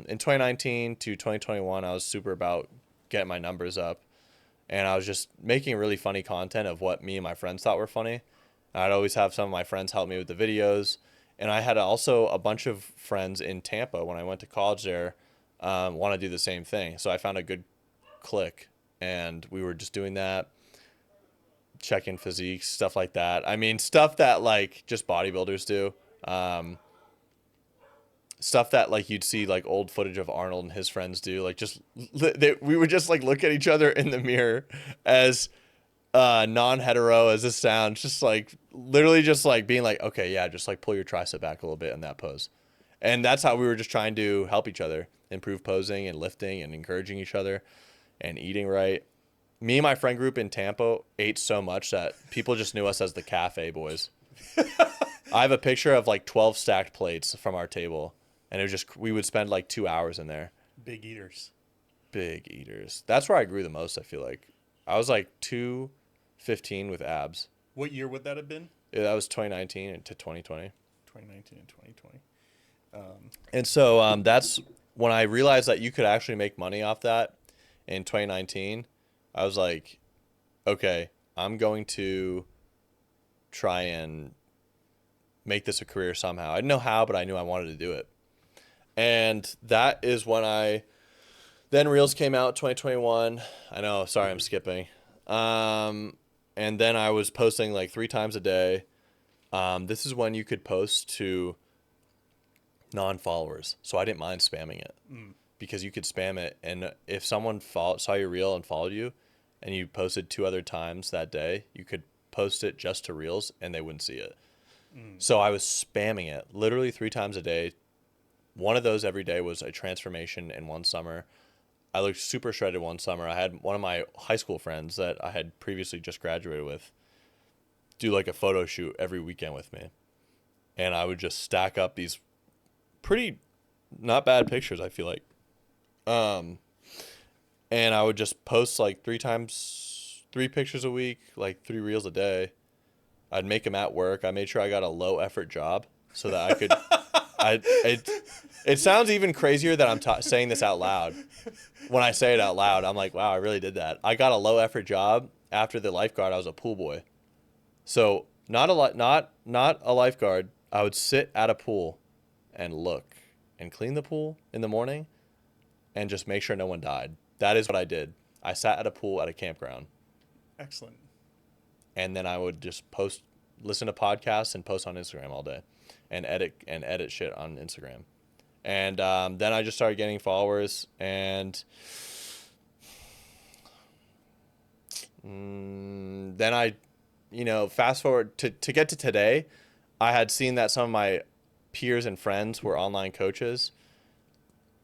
in 2019 to 2021, I was super about getting my numbers up. And I was just making really funny content of what me and my friends thought were funny. I'd always have some of my friends help me with the videos. And I had also a bunch of friends in Tampa when I went to college there want to do the same thing. So I found a good clique, and we were just doing that, checking physiques, stuff like that. I mean, stuff that like just bodybuilders do. Stuff that like you'd see like old footage of Arnold and his friends do. Like just we would just like look at each other in the mirror as non-hetero as this sounds, just like literally just like being like, okay, yeah, just like pull your tricep back a little bit in that pose. And that's how we were just trying to help each other improve posing and lifting and encouraging each other and eating right. Me and my friend group in Tampa ate so much that people just knew us as the cafe boys. I have a picture of like 12 stacked plates from our table, and it was just, we would spend like 2 hours in there. Big eaters. Big eaters. That's where I grew the most, I feel like. I was like 215 with abs. What year would that have been? Yeah, that was 2019 to 2020. 2019 and 2020. And so that's when I realized that you could actually make money off that in 2019. I was like, okay, I'm going to try and make this a career somehow. I didn't know how, but I knew I wanted to do it. And that is when then Reels came out 2021. I know, sorry, I'm skipping. And then I was posting like 3 times a day. This is when you could post to non-followers. So I didn't mind spamming it because you could spam it. And if someone saw your reel and followed you and you posted 2 other times that day, you could post it just to Reels and they wouldn't see it. So I was spamming it literally 3 times a day. One of those every day was a transformation in one summer. I looked super shredded one summer. I had one of my high school friends that I had previously just graduated with do like a photo shoot every weekend with me. And I would just stack up these pretty not bad pictures, I feel like. And I would just post like 3 pictures a week, like 3 reels a day. I'd make them at work. I made sure I got a low effort job so that I could it sounds even crazier that I'm saying this out loud. When I say it out loud, I'm like, wow, I really did that. I got a low effort job after the lifeguard. I was a pool boy. So not a lifeguard. I would sit at a pool and look and clean the pool in the morning and just make sure no one died. That is what I did. I sat at a pool at a campground. Excellent. And then I would just listen to podcasts and post on Instagram all day and edit shit on Instagram. And then I just started getting followers, and then I, fast forward to get to today, I had seen that some of my peers and friends were online coaches,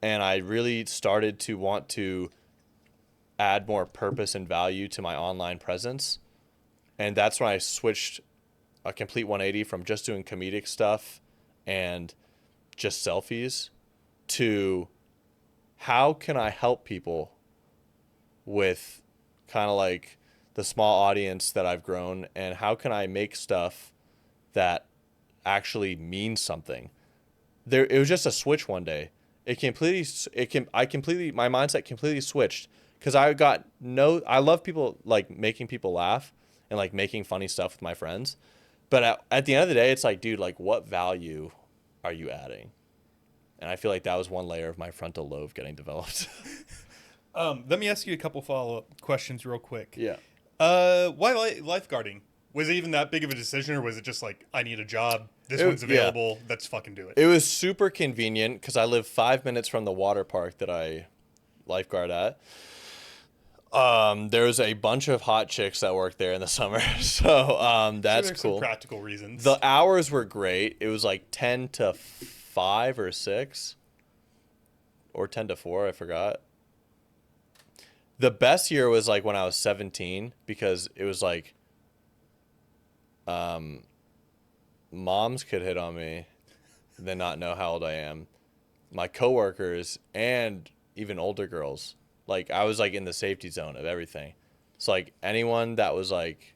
and I really started to want to add more purpose and value to my online presence. And that's when I switched a complete 180 from just doing comedic stuff and just selfies to how can I help people with kind of like the small audience that I've grown, and how can I make stuff that actually means something. It was just a switch one day. My mindset completely switched because I love people, like making people laugh and like making funny stuff with my friends. But at the end of the day, it's like, dude, like what value are you adding? And I feel like that was one layer of my frontal lobe getting developed. Let me ask you a couple follow-up questions real quick. Yeah. Why lifeguarding? Was it even that big of a decision, or was it just like, I need a job, this one's available, let's fucking do it? It was super convenient because I live 5 minutes from the water park that I lifeguard at. There's a bunch of hot chicks that work there in the summer, so that's cool. Some practical reasons. The hours were great. It was like 10 to 5 or 6, or 10 to 4, I forgot. The best year was like when I was 17, because it was like moms could hit on me and then not know how old I am. My coworkers and even older girls. Like I was like in the safety zone of everything. So like anyone that was like,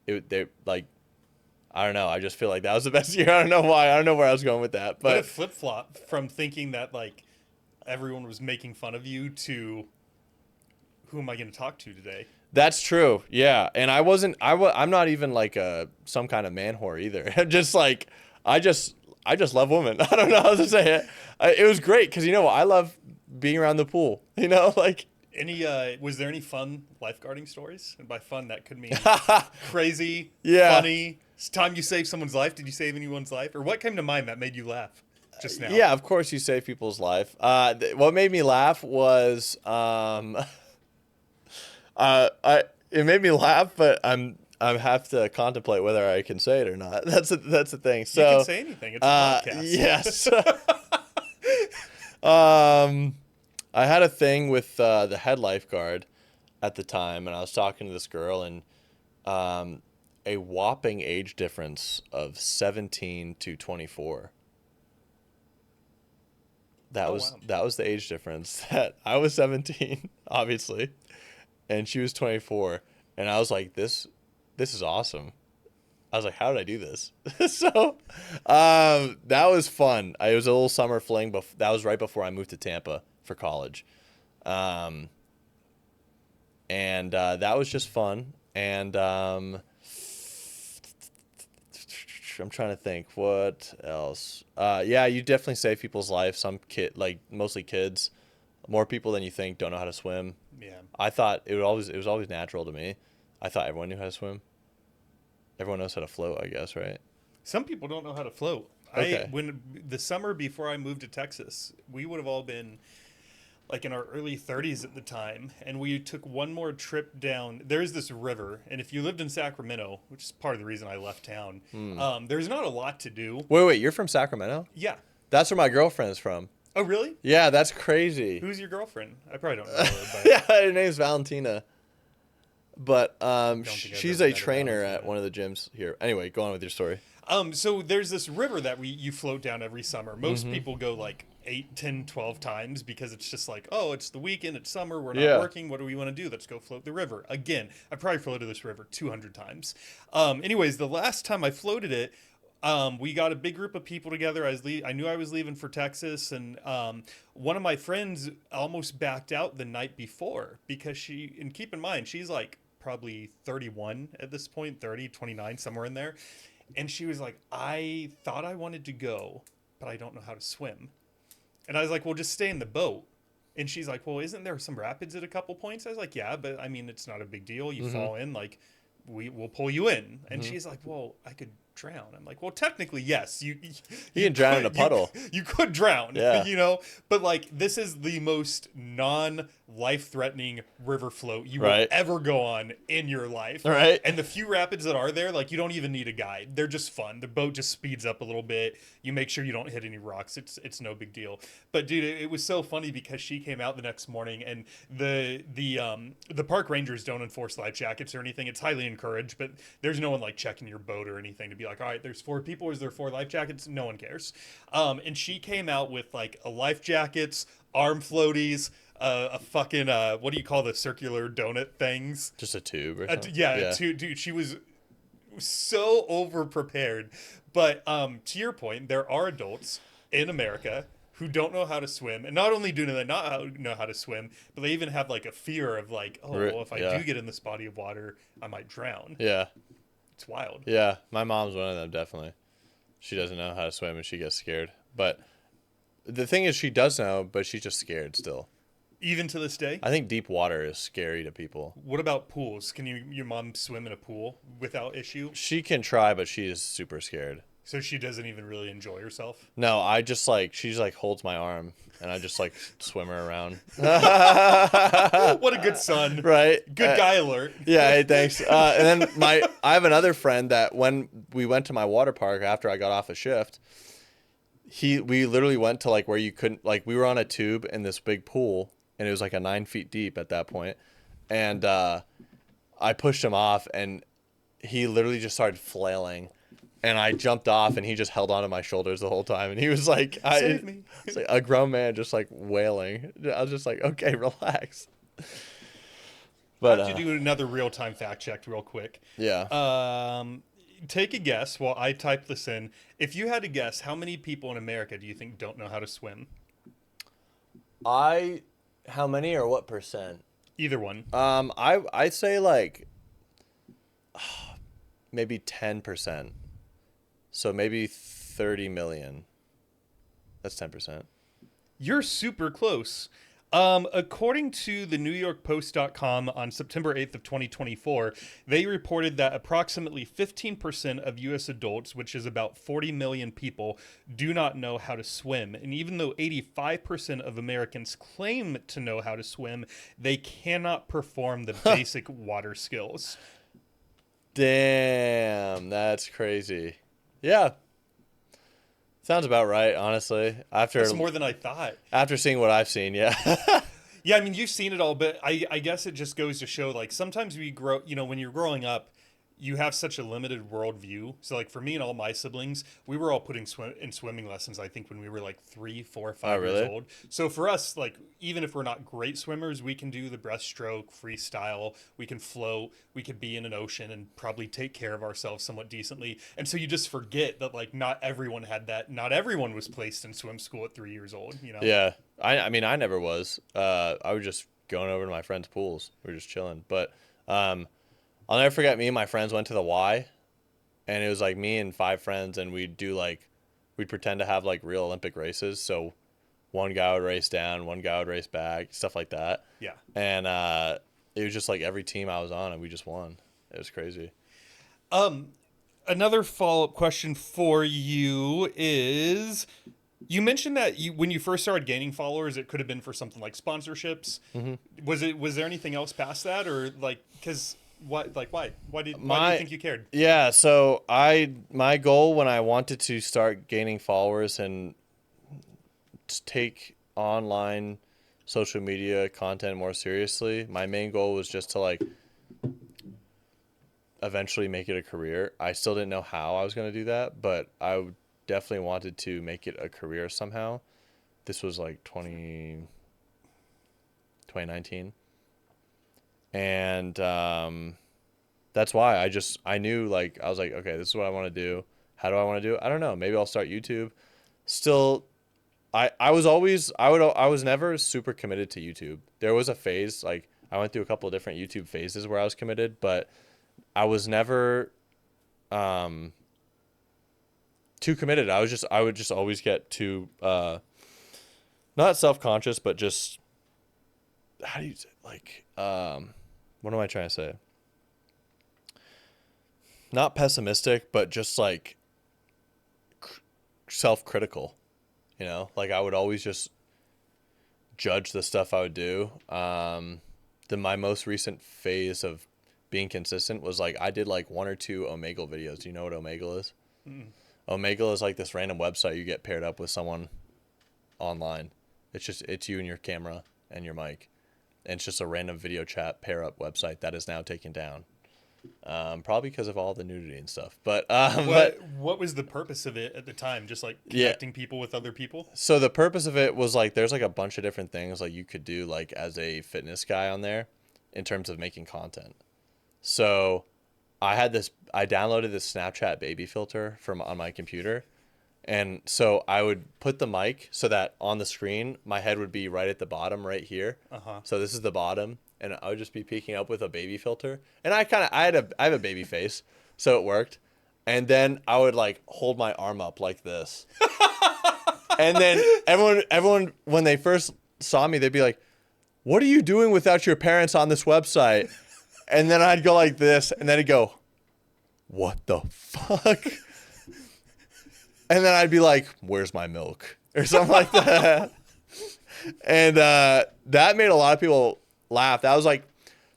I don't know. I just feel like that was the best year. I don't know why. I don't know where I was going with that. But what a flip flop from thinking that like everyone was making fun of you to who am I going to talk to today? That's true. Yeah. And I'm not even like some kind of man whore either. I'm just like, I just love women. I don't know how to say it. It was great because, you know, I love being around the pool, you know, like. Was there any fun lifeguarding stories? And by fun, that could mean crazy, Yeah. funny. It's time you saved someone's life. Did you save anyone's life? Or what came to mind that made you laugh just now? Yeah, of course you save people's life. What made me laugh was, it made me laugh, but I have to contemplate whether I can say it or not. That's the thing. So You can say anything. It's a podcast. Yes. I had a thing with the head lifeguard at the time, and I was talking to this girl, and a whopping age difference of 17 to 24. That was the age difference. That I was 17, obviously, and she was 24, and I was like, this is awesome. I was like, how did I do this? So that was fun. It was a little summer fling, but that was right before I moved to Tampa for college. And that was just fun. And I'm trying to think what else. Yeah, you definitely save people's life. Some mostly kids, more people than you think don't know how to swim. Yeah. I thought it was always natural to me. I thought everyone knew how to swim. Everyone knows how to float, I guess, right? Some people don't know how to float. Okay. When the summer before I moved to Texas, we would have all been like in our early 30s at the time, and we took one more trip down. There's this river, and if you lived in Sacramento, which is part of the reason I left town, there's not a lot to do. Wait, you're from Sacramento? Yeah. That's where my girlfend's from. Oh, really? Yeah, that's crazy. Who's your girlfriend? I probably don't know her, but Yeah, her name's Valentina. But she's ever a met a trainer Valentina. at one of the gyms here. Anyway, go on with your story. So there's this river that you float down every summer. Most people go like 8, 10, 12 times because it's just like, oh, it's the weekend, it's summer, we're not working. What do we want to do? Let's go float the river. Again, I probably floated this river 200 times. Anyways, the last time I floated it, we got a big group of people together. I knew I was leaving for Texas, and one of my friends almost backed out the night before because and keep in mind, she's like probably 31 at this point, 30, 29, somewhere in there. And she was like, I thought I wanted to go, but I don't know how to swim. And I was like, well, just stay in the boat. And she's like, well, isn't there some rapids at a couple points? I was like, yeah, but I mean, it's not a big deal. You fall in, like, we'll pull you in. And she's like, well, I could drown. I'm like, well, technically, yes. You can drown in a puddle. You could drown, Yeah. you know? But, like, this is the most non-life-threatening river float you will ever go on in your life. Right. And the few rapids that are there, like, you don't even need a guide. They're just fun. The boat just speeds up a little bit. You make sure you don't hit any rocks. It's no big deal. But, dude, it was so funny because she came out the next morning, and the park rangers don't enforce life jackets or anything. It's highly encouraged, but there's no one, like, checking your boat or anything to be like, all right, there's 4 people. Is there 4 life jackets? No one cares. And she came out with, like, a life jackets, arm floaties, a fucking what do you call the circular donut things? Just a tube or something? Yeah. Dude, she was so over prepared. But to your point, there are adults in America who don't know how to swim, and not only do they not know how to swim, but they even have like a fear of like, oh, well, if I do get in this body of water, I might drown. Yeah. It's wild. Yeah, my mom's one of them, definitely. She doesn't know how to swim and she gets scared. But the thing is, she does know, but she's just scared still. Even to this day? I think deep water is scary to people. What about pools? Can your mom swim in a pool without issue? She can try, but she is super scared. So she doesn't even really enjoy herself? No, I just she holds my arm and I just swim her around. What a good son. Right. Good guy alert. Yeah, hey, thanks. And then I have another friend that when we went to my water park after I got off a shift, we literally went to where you couldn't, we were on a tube in this big pool and it was like a 9 feet deep at that point. And I pushed him off and he literally just started flailing. And I jumped off, and he just held onto my shoulders the whole time. And he was like, Save me. It's like a grown man just wailing. I was just like, okay, relax. But I have to do another real-time fact check real quick. Yeah. Take a guess while I type this in. If you had to guess, how many people in America do you think don't know how to swim? How many or what percent? Either one. I'd say like maybe 10%. So maybe 30 million. That's 10%. You're super close. According to the NewYorkPost.com on September 8th of 2024, they reported that approximately 15% of U.S. adults, which is about 40 million people, do not know how to swim. And even though 85% of Americans claim to know how to swim, they cannot perform the basic water skills. Damn, that's crazy. Yeah. Sounds about right, honestly. That's more than I thought. After seeing what I've seen, yeah. Yeah, I mean, you've seen it all, but I guess it just goes to show, like, sometimes we grow, when you're growing up, you have such a limited worldview. So, like, for me and all my siblings, we were all putting in swimming lessons, I think, when we were, like, 3, 4, 5 really? years old. So, for us, like, even if we're not great swimmers, we can do the breaststroke, freestyle, we can float, we could be in an ocean and probably take care of ourselves somewhat decently. And so you just forget that, like, not everyone had that. Not everyone was placed in swim school at 3 years old, Yeah. I mean, I never was. I was just going over to my friends' pools. We were just chilling. But I'll never forget, me and my friends went to the Y, and it was like me and 5 friends, and we'd pretend to have like real Olympic races. So one guy would race down, one guy would race back, stuff like that. Yeah. And it was just like every team I was on, and we just won. It was crazy. Another follow-up question for you is, you mentioned that when you first started gaining followers, it could have been for something like sponsorships. Mm-hmm. Was there anything else past that, or like, because why do you think you cared? Yeah, so my goal when I wanted to start gaining followers and take online social media content more seriously, my main goal was just to like eventually make it a career. I still didn't know how I was going to do that, but I definitely wanted to make it a career somehow. This was like 2019. And that's why I knew, like, I was like, okay, this is what I want to do. How do I want to do it? I don't know. Maybe I'll start YouTube. Still, I was never super committed to YouTube. There was a phase, like, I went through a couple of different YouTube phases where I was committed, but I was never too committed. I would just always get too not self-conscious, but just, how do you say, like, what am I trying to say? Not pessimistic, but just like self-critical, like I would always just judge the stuff I would do. My most recent phase of being consistent was like, I did like 1 or 2 Omegle videos. Do you know what Omegle is? Omegle is like this random website you get paired up with someone online. It's you and your camera and your mic. And it's just a random video chat pair up website that is now taken down. Probably because of all the nudity and stuff. But what was the purpose of it at the time? Just like connecting people with other people? So the purpose of it was like, there's like a bunch of different things like you could do like as a fitness guy on there in terms of making content. So I downloaded this Snapchat baby filter on my computer. And so I would put the mic so that on the screen, my head would be right at the bottom right here. So this is the bottom. And I would just be peeking up with a baby filter. And I have a baby face, so it worked. And then I would like hold my arm up like this. And then everyone, when they first saw me, they'd be like, "What are you doing without your parents on this website?" And then I'd go like this, and then he'd go, "What the fuck?" And then I'd be like, "Where's my milk?" Or something like that. And that made a lot of people laugh. That was like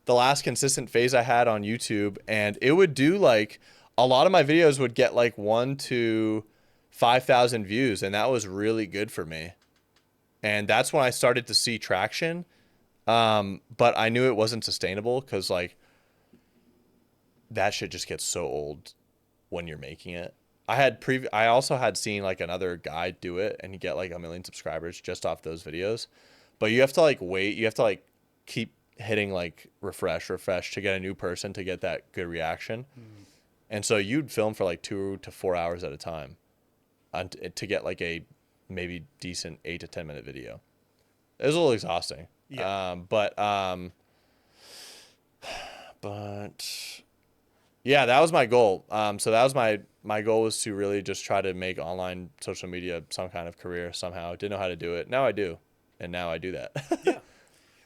the last consistent phase I had on YouTube. And it would do like, a lot of my videos would get like 1 to 5,000 views. And that was really good for me. And that's when I started to see traction. But I knew it wasn't sustainable because like that shit just gets so old when you're making it. I also had seen like another guy do it and he get like 1 million subscribers just off those videos. But you have to like wait. You have to like keep hitting like refresh to get a new person to get that good reaction. And so you'd film for like 2 to 4 hours at a time to get like a maybe decent 8 to 10 minute video. It was a little exhausting. Yeah. But But yeah, that was my goal. So that was my goal was to really just try to make online social media some kind of career somehow. Didn't know how to do it. Now I do. And now I do that. Yeah.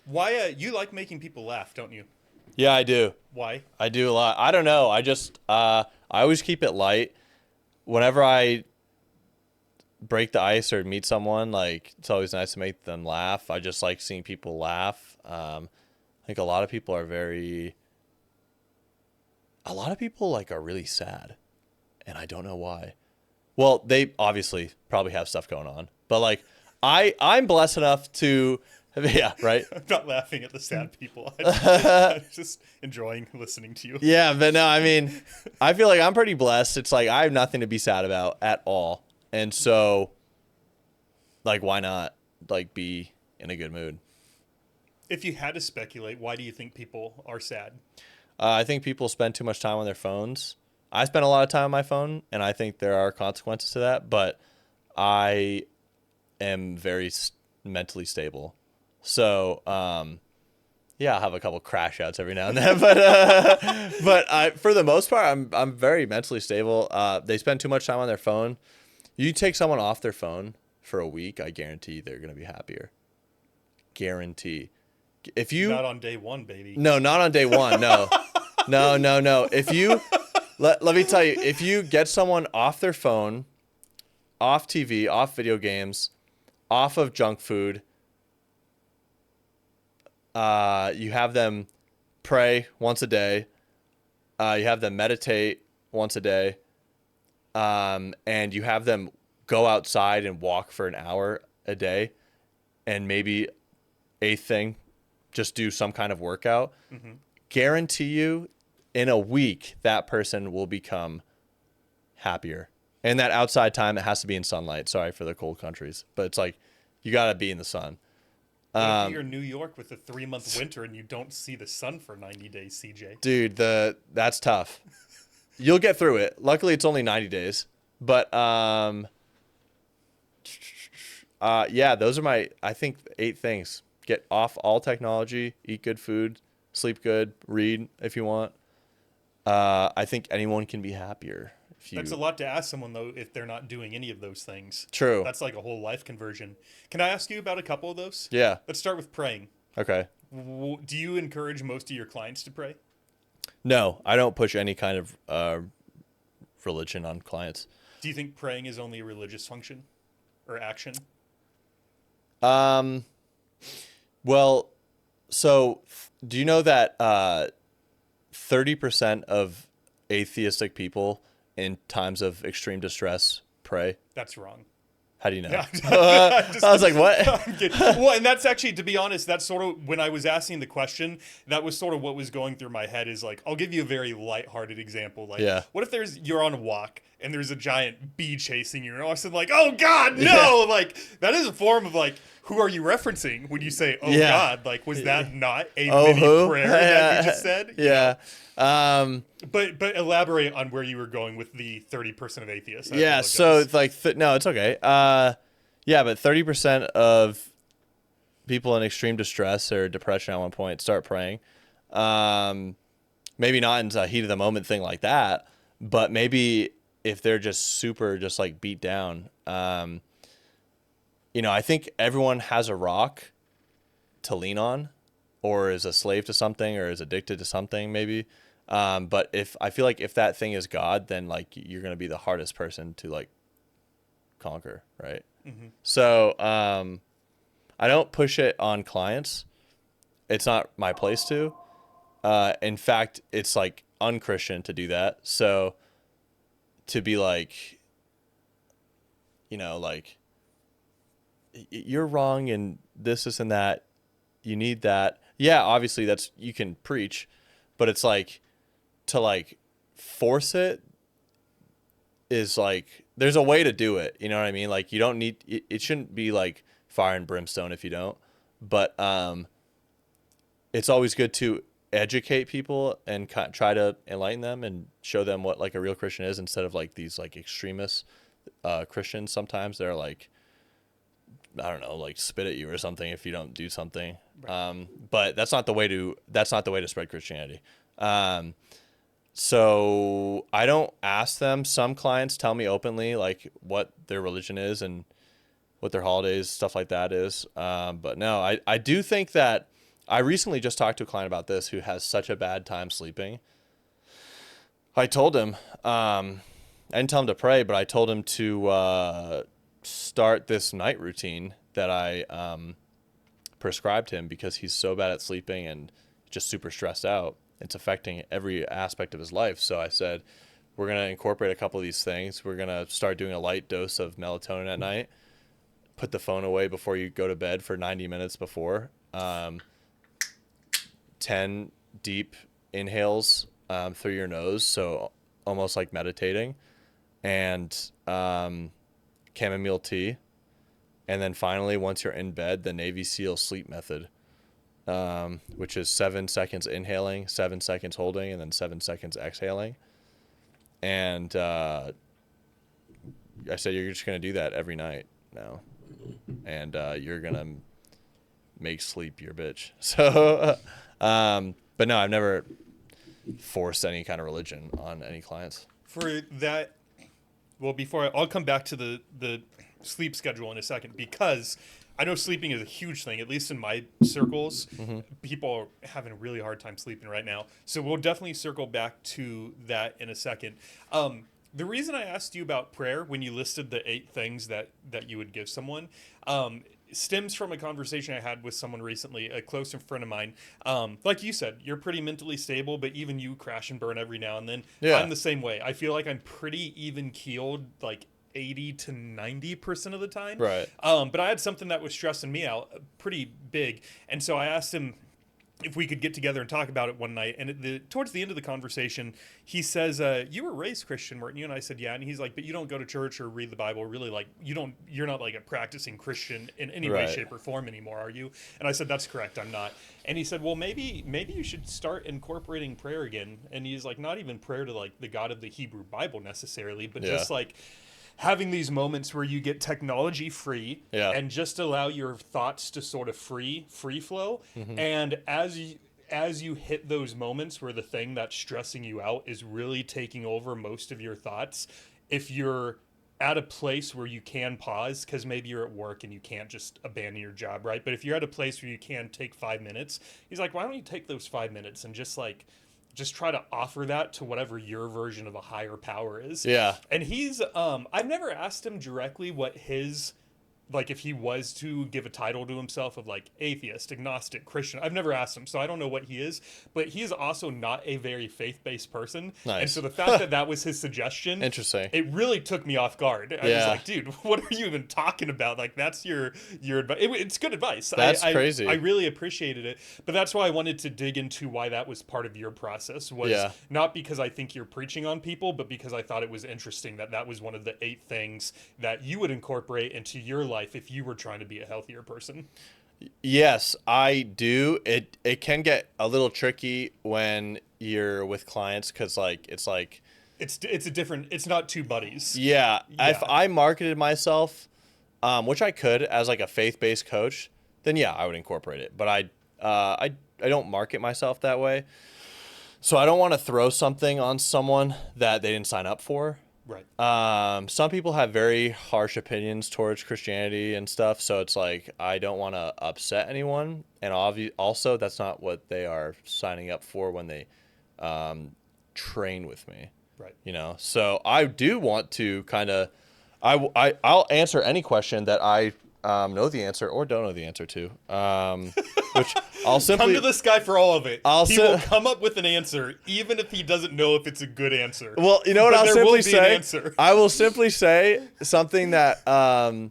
Why you like making people laugh, don't you? Yeah, I do. Why? I do a lot. I don't know. I just I always keep it light. Whenever I break the ice or meet someone, like it's always nice to make them laugh. I just like seeing people laugh. I think a lot of people are like are really sad, and I don't know why. Well, they obviously probably have stuff going on, but like I'm blessed enough to yeah, right. I'm not laughing at the sad people. I'm just enjoying listening to you. Yeah, but no, I mean, I feel like I'm pretty blessed. It's like I have nothing to be sad about at all. And so like why not like be in a good mood? If you had to speculate, why do you think people are sad? I think people spend too much time on their phones. I spend a lot of time on my phone, and I think there are consequences to that, but I am very mentally stable. So, yeah, I'll have a couple crash outs every now and then, but for the most part, I'm very mentally stable. They spend too much time on their phone. You take someone off their phone for a week, I guarantee they're going to be happier. Guarantee. If you Not on day one, baby. No, not on day one. No, no. If you let me tell you, if you get someone off their phone, off TV, off video games, off of junk food, you have them pray once a day, you have them meditate once a day, and you have them go outside and walk for an hour a day, and maybe eighth thing, just do some kind of workout. Mm-hmm. Guarantee you in a week that person will become happier. And that outside time, it has to be in sunlight. Sorry for the cold countries, but it's like you got to be in the sun. What if you're in New York with a 3-month winter and you don't see the sun for 90 days, CJ? Dude, that's tough. You'll get through it. Luckily, it's only 90 days. But yeah, those are my, I think, 8 things. Get off all technology, eat good food, sleep good, read if you want. I think anyone can be happier. That's a lot to ask someone, though, if they're not doing any of those things. True. That's like a whole life conversion. Can I ask you about a couple of those? Yeah. Let's start with praying. Okay. Do you encourage most of your clients to pray? No, I don't push any kind of religion on clients. Do you think praying is only a religious function or action? Well, so do you know that 30% of atheistic people in times of extreme distress pray? That's wrong. How do you know? Yeah, I was like, what? Well, and that's actually, to be honest, that's sort of, when I was asking the question, that was sort of what was going through my head is like, I'll give you a very lighthearted example. Like, yeah. What if you're on a walk and there's a giant bee chasing you and all of a sudden like, oh God, no! Yeah. Like, that is a form of like, who are you referencing when you say, oh God? Like, was that not a mini prayer that you just said? Yeah. But elaborate on where you were going with the 30% of atheists. Yeah, so it's like, no, it's okay. Yeah, but 30% of people in extreme distress or depression at one point start praying. Maybe not in a heat of the moment thing like that, but maybe if they're just super just like beat down. I think everyone has a rock to lean on or is a slave to something or is addicted to something maybe. But I feel like if that thing is God, then like you're going to be the hardest person to like conquer. Right. Mm-hmm. So, I don't push it on clients. It's not my place to, in fact, it's like unchristian to do that. So to be like, like you're wrong and this and that, you need that. Yeah. Obviously you can preach, but it's like, to like force it is like there's a way to do it, you know what I mean? Like you don't need it shouldn't be like fire and brimstone if you don't, but it's always good to educate people and try to enlighten them and show them what like a real Christian is instead of like these like extremist Christians sometimes they're like I don't know, like spit at you or something if you don't do something. Right. But that's not the way to spread Christianity. So I don't ask them. Some clients tell me openly like what their religion is and what their holidays, stuff like that is. But no, I do think that I recently just talked to a client about this who has such a bad time sleeping. I told him, I didn't tell him to pray, but I told him to start this night routine that I prescribed him because he's so bad at sleeping and just super stressed out. It's affecting every aspect of his life. So I said, we're going to incorporate a couple of these things. We're going to start doing a light dose of melatonin at night. Put the phone away before you go to bed for 90 minutes before. 10 deep inhales through your nose, so almost like meditating, and chamomile tea. And then finally, once you're in bed, the Navy SEAL sleep method, which is 7 seconds inhaling, 7 seconds holding, and then 7 seconds exhaling. And I said, you're just going to do that every night now. And you're going to make sleep your bitch. So, but no, I've never forced any kind of religion on any clients. For that, well, I'll come back to the sleep schedule in a second, because I know sleeping is a huge thing, at least in my circles. Mm-hmm. People are having a really hard time sleeping right now. So we'll definitely circle back to that in a second. The reason I asked you about prayer when you listed the 8 things that you would give someone stems from a conversation I had with someone recently, a close friend of mine. Like you said, you're pretty mentally stable, but even you crash and burn every now and then. Yeah. I'm the same way. I feel like I'm pretty even keeled, like 80 to 90% of the time. Right. But I had something that was stressing me out pretty big. And so I asked him if we could get together and talk about it one night. And towards the end of the conversation, he says, you were raised Christian, weren't you? And I said, yeah. And he's like, but you don't go to church or read the Bible, really, like you're not like a practicing Christian in any way, shape, or form anymore, are you? And I said, that's correct, I'm not. And he said, well, maybe you should start incorporating prayer again. And he's like, not even prayer to like the God of the Hebrew Bible necessarily, but just like having these moments where you get technology free and just allow your thoughts to sort of free flow. Mm-hmm. And as you hit those moments where the thing that's stressing you out is really taking over most of your thoughts, if you're at a place where you can pause, because maybe you're at work and you can't just abandon your job, right? But if you're at a place where you can take 5 minutes, he's like, why don't you take those 5 minutes and just try to offer that to whatever your version of a higher power is. Yeah. And he's, I've never asked him directly what his, like if he was to give a title to himself of like atheist, agnostic, Christian. I've never asked him, so I don't know what he is, but he is also not a very faith-based person. Nice. And so the fact that was his suggestion, interesting, it really took me off guard. I was like, dude, what are you even talking about? Like that's your advice. It's good advice. That's crazy. I really appreciated it, but that's why I wanted to dig into why that was part of your process, was not because I think you're preaching on people, but because I thought it was interesting that was one of the 8 things that you would incorporate into your life if you were trying to be a healthier person. Yes, I do. It can get a little tricky when you're with clients, because it's a different, it's not 2 buddies. Yeah. If I marketed myself, which I could, as like a faith-based coach, then I would incorporate it. But I don't market myself that way. So I don't want to throw something on someone that they didn't sign up for. Right. Some people have very harsh opinions towards Christianity and stuff, so it's like I don't want to upset anyone, and also that's not what they are signing up for when they train with me. Right. You know, so I do want to kind of, I'll answer any question that I know the answer or don't know the answer to. Which I'll simply come to this guy for all of it. He will come up with an answer, even if he doesn't know if it's a good answer. Well, you know what I'll simply say? I will simply say something that I'll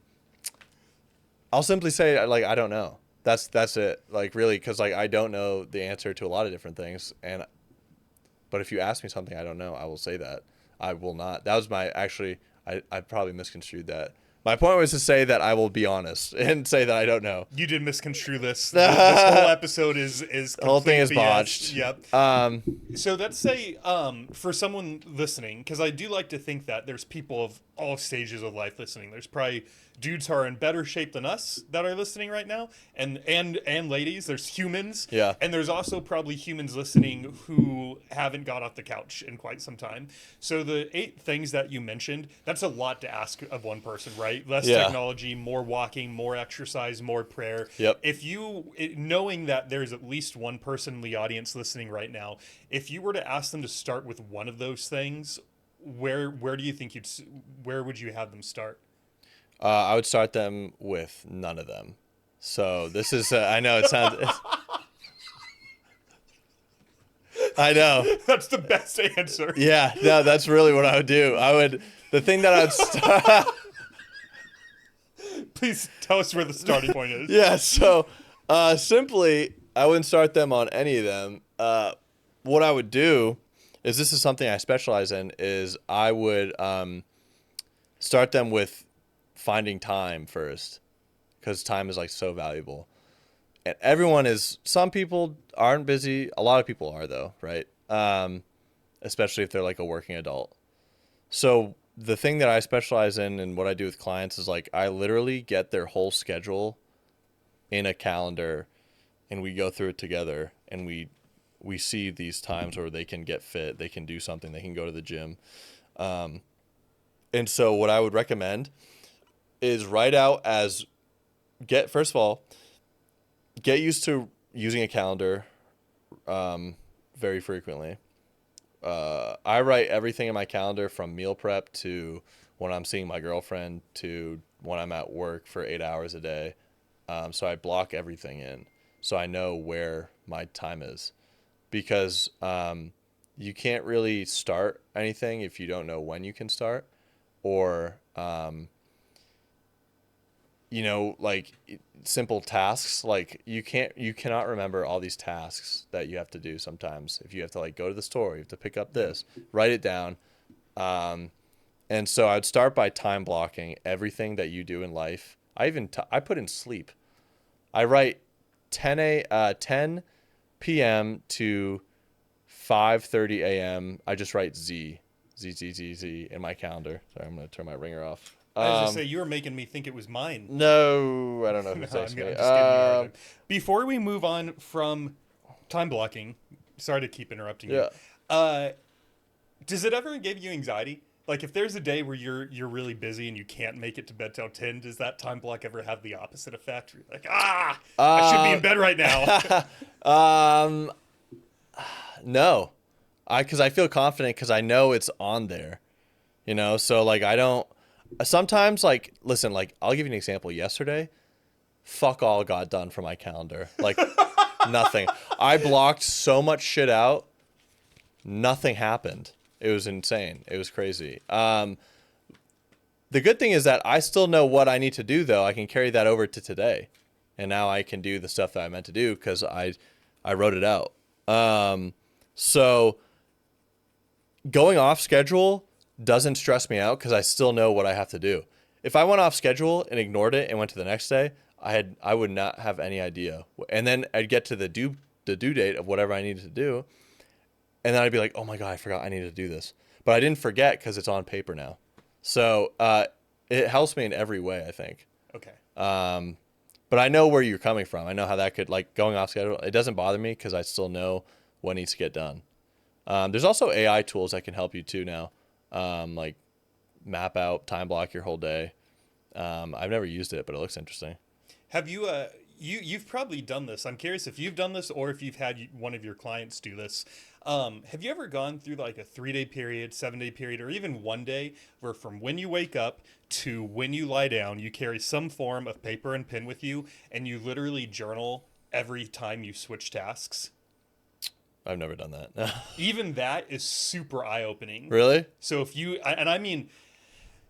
simply say like I don't know. That's it. Like really, because like I don't know the answer to a lot of different things, but if you ask me something I don't know, I will say that. I will not. That was I probably misconstrued that. My point was to say that I will be honest and say that I don't know. You did misconstrue this. This whole episode is The whole thing is complete BS. botched. Yep. So let's say for someone listening, because I do like to think that there's people of all stages of life listening. There's probably dudes who are in better shape than us that are listening right now, and ladies. There's humans. Yeah. And there's also probably humans listening who haven't got off the couch in quite some time. So the 8 things that you mentioned, that's a lot to ask of one person, right? Less technology, more walking, more exercise, more prayer. Yep. If you, knowing that there's at least one person in the audience listening right now, if you were to ask them to start with one of those things, where do you think where would you have them start? I would start them with none of them. So this is, I know it sounds, I know. That's the best answer. Yeah, no, that's really what I would do. The thing that I would start. Please tell us where the starting point is. Yeah, so simply, I wouldn't start them on any of them. What I would do is, this is something I specialize in, is I would start them with finding time first, because time is like so valuable. And some people aren't busy. A lot of people are though, right? Especially if they're like a working adult. So the thing that I specialize in and what I do with clients is like, I literally get their whole schedule in a calendar and we go through it together, and we see these times where they can get fit, they can do something, they can go to the gym. And so what I would recommend is first of all, get used to using a calendar very frequently. I write everything in my calendar, from meal prep to when I'm seeing my girlfriend to when I'm at work for 8 hours a day. So I block everything in so I know where my time is, because you can't really start anything if you don't know when you can start, or like simple tasks, like you cannot remember all these tasks that you have to do sometimes. If you have to like go to the store, you have to pick up this, write it down. And so I'd start by time blocking everything that you do in life. I put in sleep. I write 10 p.m. to 5:30 a.m. I just write Z in my calendar. Sorry, I'm going to turn my ringer off. I was going to say, you were making me think it was mine. No, I don't know who No, says me. I'm just giving you a hard time. Before we move on from time blocking, sorry to keep interrupting you. Does it ever give you anxiety? Like, if there's a day where you're really busy and you can't make it to bed till 10, does that time block ever have the opposite effect? You're like, I should be in bed right now. No, because I feel confident because I know it's on there, so like I don't. Sometimes, like, listen, like, I'll give you an example. Yesterday, fuck all got done from my calendar. Like, nothing. I blocked so much shit out. Nothing happened. It was insane. It was crazy. The good thing is that I still know what I need to do, though. I can carry that over to today. And now I can do the stuff that I meant to do because I wrote it out. So going off schedule doesn't stress me out because I still know what I have to do. If I went off schedule and ignored it and went to the next day, I would not have any idea. And then I'd get to the due date of whatever I needed to do, and then I'd be like, oh my God, I forgot I needed to do this. But I didn't forget because it's on paper now. So it helps me in every way, I think. Okay. But I know where you're coming from. I know how that could, like, going off schedule, it doesn't bother me because I still know what needs to get done. There's also AI tools that can help you too now. Like map out, time block your whole day. I've never used it, but it looks interesting. Have you, you've probably done this. I'm curious if you've done this or if you've had one of your clients do this. Have you ever gone through like a 3-day period, 7-day period, or even 1 day where from when you wake up to when you lie down, you carry some form of paper and pen with you and you literally journal every time you switch tasks? I've never done that. Even that is super eye-opening. Really? So if you, and I mean,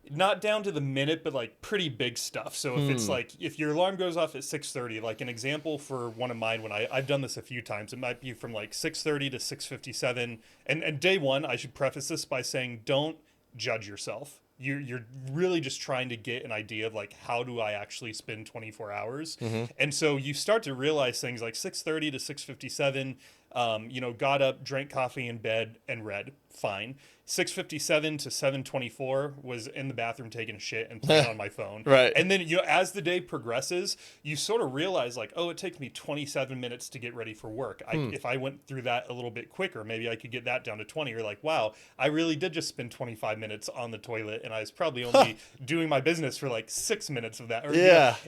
not down to the minute, but like pretty big stuff. So if it's like, if your alarm goes off at 6:30, like an example for one of mine, when I've done this a few times, it might be from like 6:30 to 6:57. And day one, I should preface this by saying, don't judge yourself. you're really just trying to get an idea of like, how do I actually spend 24 hours? And so you start to realize things like 6:30 to 6:57, got up, drank coffee in bed and read, fine. 6:57 to 7:24 was in the bathroom taking a shit and playing on my phone. Right. And then, as the day progresses, you sort of realize like, oh, it takes me 27 minutes to get ready for work. If I went through that a little bit quicker, maybe I could get that down to 20. You're like, wow, I really did just spend 25 minutes on the toilet, and I was probably only doing my business for like 6 minutes of that. Or,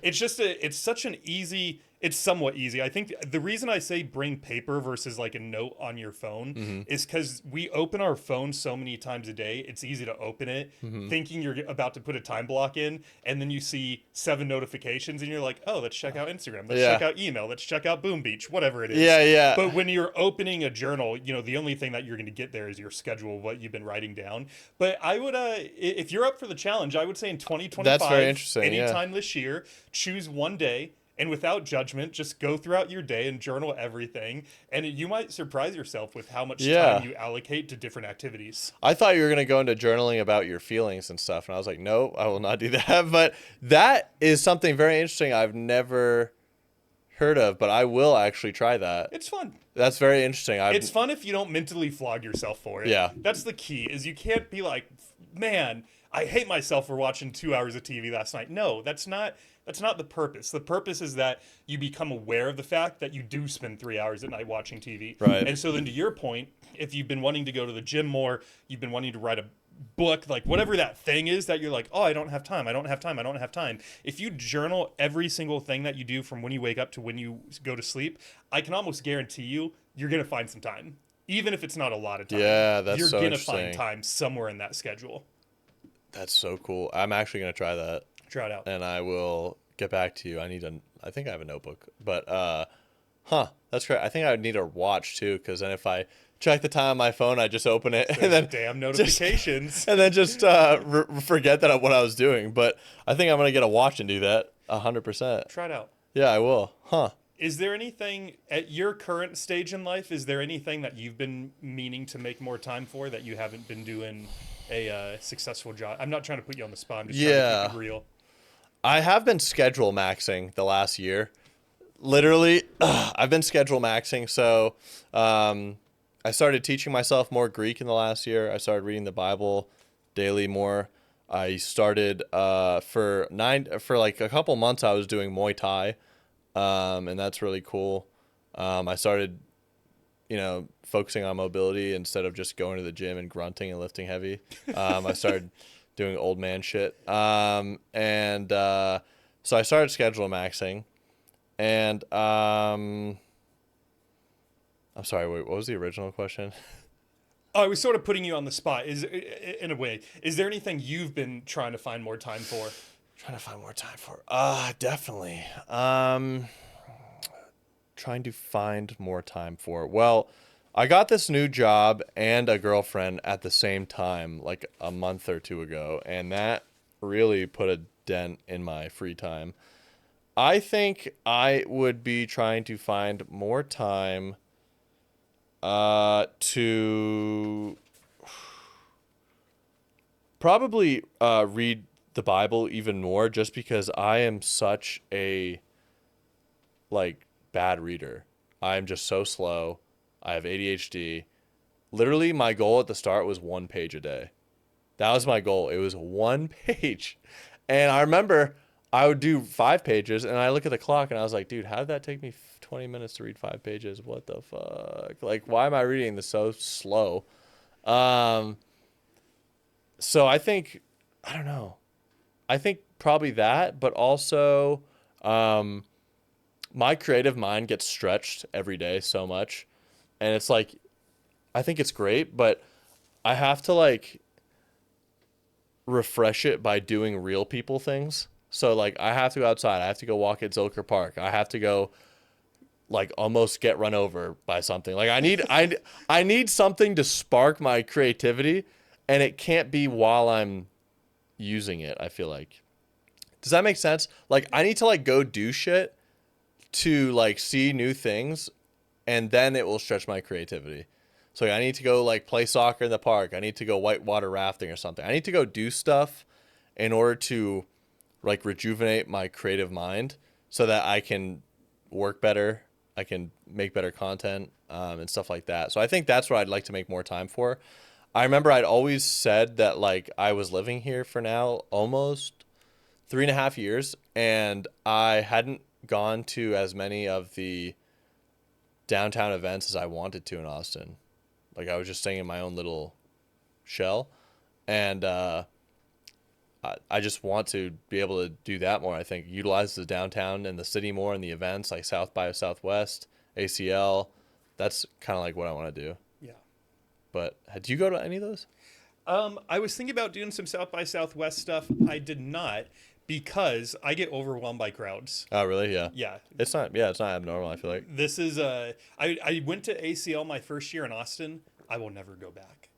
it's just it's such an easy. It's somewhat easy. I think the reason I say bring paper versus like a note on your phone is because we open our phone so many times a day. It's easy to open it thinking you're about to put a time block in, and then you see 7 notifications and you're like, oh, let's check out Instagram. Let's check out email. Let's check out Boom Beach, whatever it is. Yeah. But when you're opening a journal, the only thing that you're going to get there is your schedule, what you've been writing down. But I would, if you're up for the challenge, I would say in 2025, that's very interesting. Anytime this year, choose one day. And without judgment, just go throughout your day and journal everything. And you might surprise yourself with how much time you allocate to different activities. I thought you were going to go into journaling about your feelings and stuff. And I was like, no, I will not do that. But that is something very interesting I've never heard of. But I will actually try that. It's fun. That's very interesting. It's fun if you don't mentally flog yourself for it. Yeah. That's the key, is you can't be like, man, I hate myself for watching 2 hours of TV last night. No, that's not the purpose. The purpose is that you become aware of the fact that you do spend 3 hours at night watching TV. Right. And so then to your point, if you've been wanting to go to the gym more, you've been wanting to write a book, like whatever that thing is that you're like, oh, I don't have time. If you journal every single thing that you do from when you wake up to when you go to sleep, I can almost guarantee you're going to find some time. Even if it's not a lot of time. Yeah, that's so interesting. You're going to find time somewhere in that schedule. That's so cool. I'm actually going to try that. Try it out. And I will get back to you. I think I have a notebook. But, that's great. I think I would need a watch, too, because then if I check the time on my phone, I just open it. And then damn notifications. And then just forget that what I was doing. But I think I'm going to get a watch and do that 100%. Try it out. Yeah, I will. Is there anything at your current stage in life, is there anything that you've been meaning to make more time for that you haven't been doing a successful job? I'm not trying to put you on the spot. I'm just trying to keep it real. I have been schedule maxing the last year. Literally, I've been schedule maxing. So I started teaching myself more Greek in the last year. I started reading the Bible daily more. I started for like a couple months I was doing Muay Thai. And that's really cool. I started, focusing on mobility instead of just going to the gym and grunting and lifting heavy. I started doing old man shit. So I started schedule maxing, and I'm sorry, wait, what was the original question? I was sort of putting you on the spot. In a way, is there anything you've been trying to find more time for? Definitely. Trying to find more time for. Well, I got this new job and a girlfriend at the same time, like a month or two ago, and that really put a dent in my free time. I think I would be trying to find more time to probably read the Bible even more, just because I am such a bad reader. I am just so slow. I have ADHD. Literally, my goal at the start was 1 page a day. That was my goal. It was 1 page. And I remember I would do 5 pages, and I look at the clock, and I was like, dude, how did that take me 20 minutes to read 5 pages? What the fuck? Like, why am I reading this so slow? So I think, I don't know. I think probably that, but also my creative mind gets stretched every day so much. And it's like, I think it's great, but I have to refresh it by doing real people things. So I have to go outside. I have to go walk at Zilker Park. I have to go almost get run over by something. I need something to spark my creativity, and it can't be while I'm using it, I feel like. Does that make sense? I need to go do shit to see new things, and then it will stretch my creativity. So I need to go like play soccer in the park. I need to go whitewater rafting or something. I need to go do stuff in order to like rejuvenate my creative mind so that I can work better. I can make better content and stuff like that. So I think that's what I'd like to make more time for. I remember I'd always said that like I was living here for now almost 3.5 years, and I hadn't gone to as many of the downtown events as I wanted to in Austin. Like I was just staying in my own little shell, and I just want to be able to do that more. I think utilize the downtown and the city more in the events like South by Southwest, ACL. That's kind of like what I want to do. Yeah. But do you go to any of those? I was thinking about doing some South by Southwest stuff. I did not because I get overwhelmed by crowds. Oh, really? Yeah. Yeah. It's not abnormal, I feel like. This is I went to ACL my first year in Austin. I will never go back.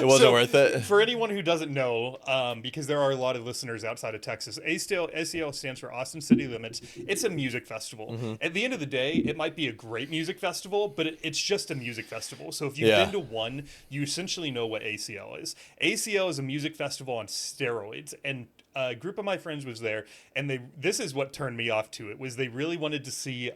It wasn't worth it. For anyone who doesn't know, because there are a lot of listeners outside of Texas, ACL stands for Austin City Limits. It's a music festival. Mm-hmm. At the end of the day, it might be a great music festival, but it's just a music festival. So if you've Yeah. been to one, you essentially know what ACL is. ACL is a music festival on steroids, and a group of my friends was there, and this is what turned me off to it, was they really wanted to see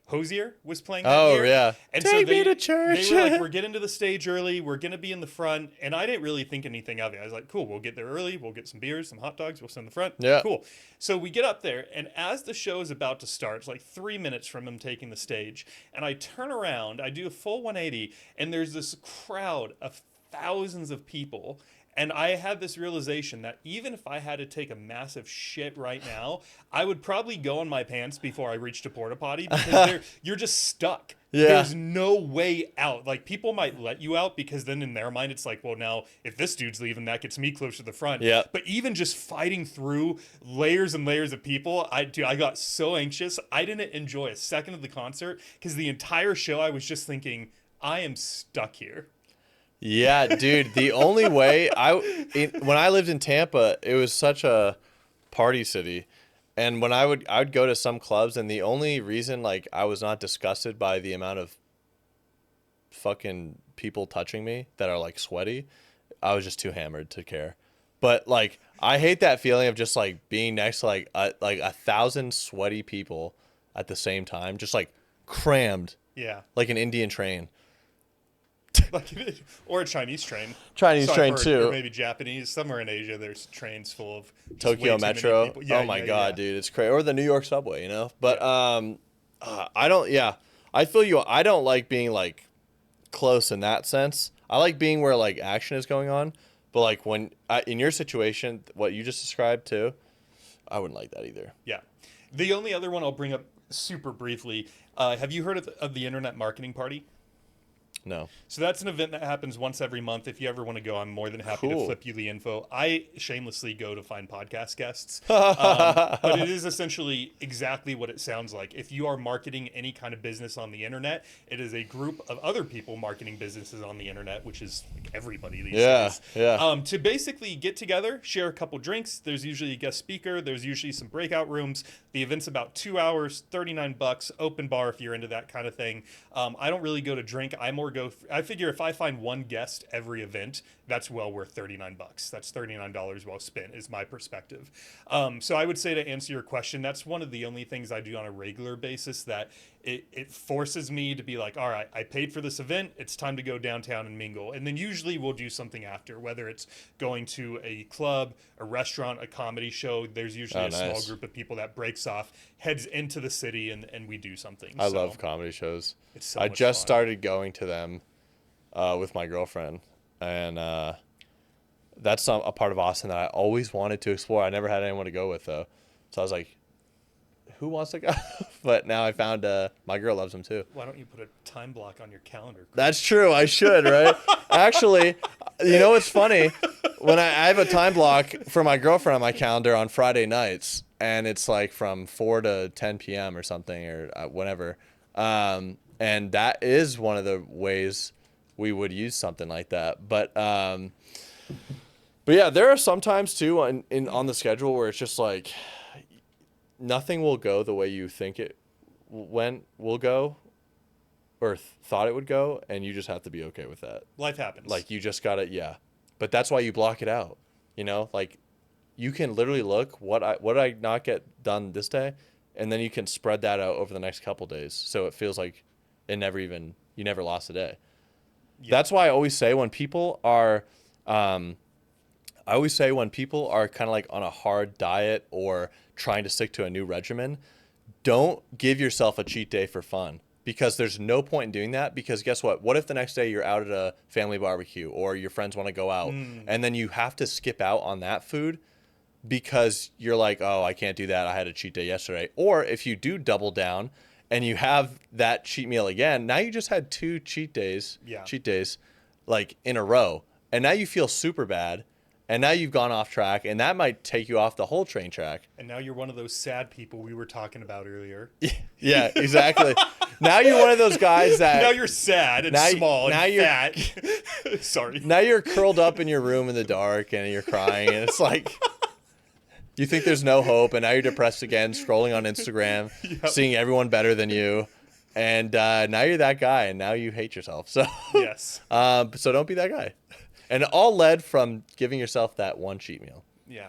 Hosier was playing that year. Oh, yeah. And Take me to church. They were like, we're getting to the stage early, we're going to be in the front, and I didn't really think anything of it. I was like, cool, we'll get there early, we'll get some beers, some hot dogs, we'll sit in the front. Yeah. Cool. So we get up there, and as the show is about to start, it's like 3 minutes from him taking the stage, and I turn around, I do a full 180, and there's this crowd of thousands of people. And I had this realization that even if I had to take a massive shit right now, I would probably go in my pants before I reached a porta potty because you're just stuck. Yeah. There's no way out. Like, people might let you out because then in their mind it's like, well, now if this dude's leaving, that gets me closer to the front. Yeah. But even just fighting through layers and layers of people, I got so anxious. I didn't enjoy a second of the concert because the entire show I was just thinking, I am stuck here. Yeah, dude. The only way when I lived in Tampa, it was such a party city, and when I would go to some clubs, and the only reason like I was not disgusted by the amount of fucking people touching me that are like sweaty, I was just too hammered to care. But like I hate that feeling of just like being next to like 1,000 sweaty people at the same time, just like crammed. Yeah. Like an Indian train. Or a Chinese train. Chinese So I've train heard, too. Or maybe Japanese. Somewhere in Asia, there's trains full of just way Tokyo too many Metro. people. Yeah, oh my yeah, god, yeah. dude, it's crazy. Or the New York subway, you know. But I don't. Yeah, I feel you. I don't like being like close in that sense. I like being where like action is going on. But like when in your situation, what you just described too, I wouldn't like that either. Yeah. The only other one I'll bring up super briefly. Have you heard of the Internet Marketing Party? No. So that's an event that happens once every month. If you ever want to go, I'm more than happy to Cool. flip you the info. I shamelessly go to find podcast guests. But it is essentially exactly what it sounds like. If you are marketing any kind of business on the internet, it is a group of other people marketing businesses on the internet, which is like everybody these days. Yeah. To basically get together, share a couple drinks. There's usually a guest speaker. There's usually some breakout rooms. The event's about 2 hours, $39, open bar if you're into that kind of thing. I don't really go to drink. I figure if I find one guest every event, that's well worth $39. That's $39 well spent, is my perspective. So I would say, to answer your question, that's one of the only things I do on a regular basis that it forces me to be like, all right, I paid for this event. It's time to go downtown and mingle. And then usually we'll do something after, whether it's going to a club, a restaurant, a comedy show. There's usually a small group of people that breaks off, heads into the city, and we do something. I love comedy shows. It's so I much just fun. started going to them with my girlfriend, and that's a part of Austin that I always wanted to explore. I never had anyone to go with though, so I was like, who wants to go? But now I found my girl loves them too. Why don't you put a time block on your calendar? That's true. I should, right? Actually, you know what's funny? When I have a time block for my girlfriend on my calendar on Friday nights, and it's like from 4 to 10 p.m. or something, or whenever. And that is one of the ways we would use something like that. But yeah, there are some times too on the schedule where it's just like nothing will go the way you think it will go. or thought it would go, and you just have to be okay with that. Life happens. Like, you just gotta, yeah. But that's why you block it out. You know, like, you can literally look what did I not get done this day, and then you can spread that out over the next couple days, so it feels like you never lost a day. Yeah. That's why I always say when people are, kind of like on a hard diet or trying to stick to a new regimen, don't give yourself a cheat day for fun, because there's no point in doing that. Because guess what? What if the next day you're out at a family barbecue or your friends want to go out and then you have to skip out on that food because you're like, oh, I can't do that. I had a cheat day yesterday. Or if you do double down and you have that cheat meal again, now you just had 2 cheat days, like in a row. And now you feel super bad. And now you've gone off track, and that might take you off the whole train track. And now you're one of those sad people we were talking about earlier. Yeah, exactly. Now you're one of those guys that... Now you're sad and small and fat. Sorry. Now you're curled up in your room in the dark, and you're crying, and it's like... You think there's no hope, and now you're depressed again, scrolling on Instagram, seeing everyone better than you. And now you're that guy, and now you hate yourself. So yes. So don't be that guy. And it all led from giving yourself that one cheat meal. Yeah.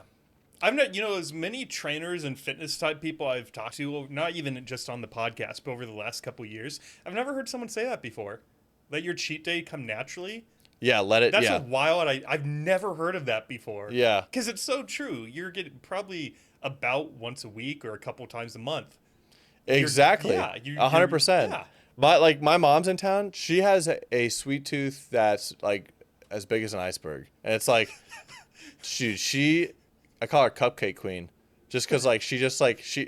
I've not, as many trainers and fitness type people I've talked to, not even just on the podcast, but over the last couple of years, I've never heard someone say that before. Let your cheat day come naturally. Yeah, let it. That's wild. I've never heard of that before. Yeah. Because it's so true. You're getting probably about once a week or a couple times a month. Exactly. 100%. Yeah. But like my mom's in town. She has a sweet tooth that's like as big as an iceberg, and it's like she I call her cupcake queen, just because like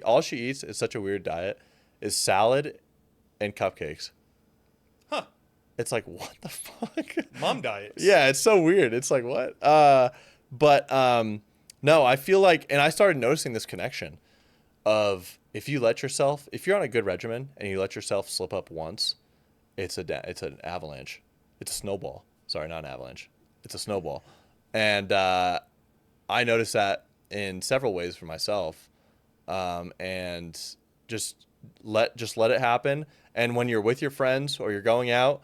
all she eats is such a weird diet is salad and cupcakes. It's like, what the fuck? Mom diets. Yeah, it's so weird. It's like, what? No, I feel like, and I started noticing this connection of if you're on a good regimen and you let yourself slip up once, it's an avalanche. It's a snowball. Sorry, not an avalanche. It's a snowball. And I noticed that in several ways for myself. And just let it happen. And when you're with your friends or you're going out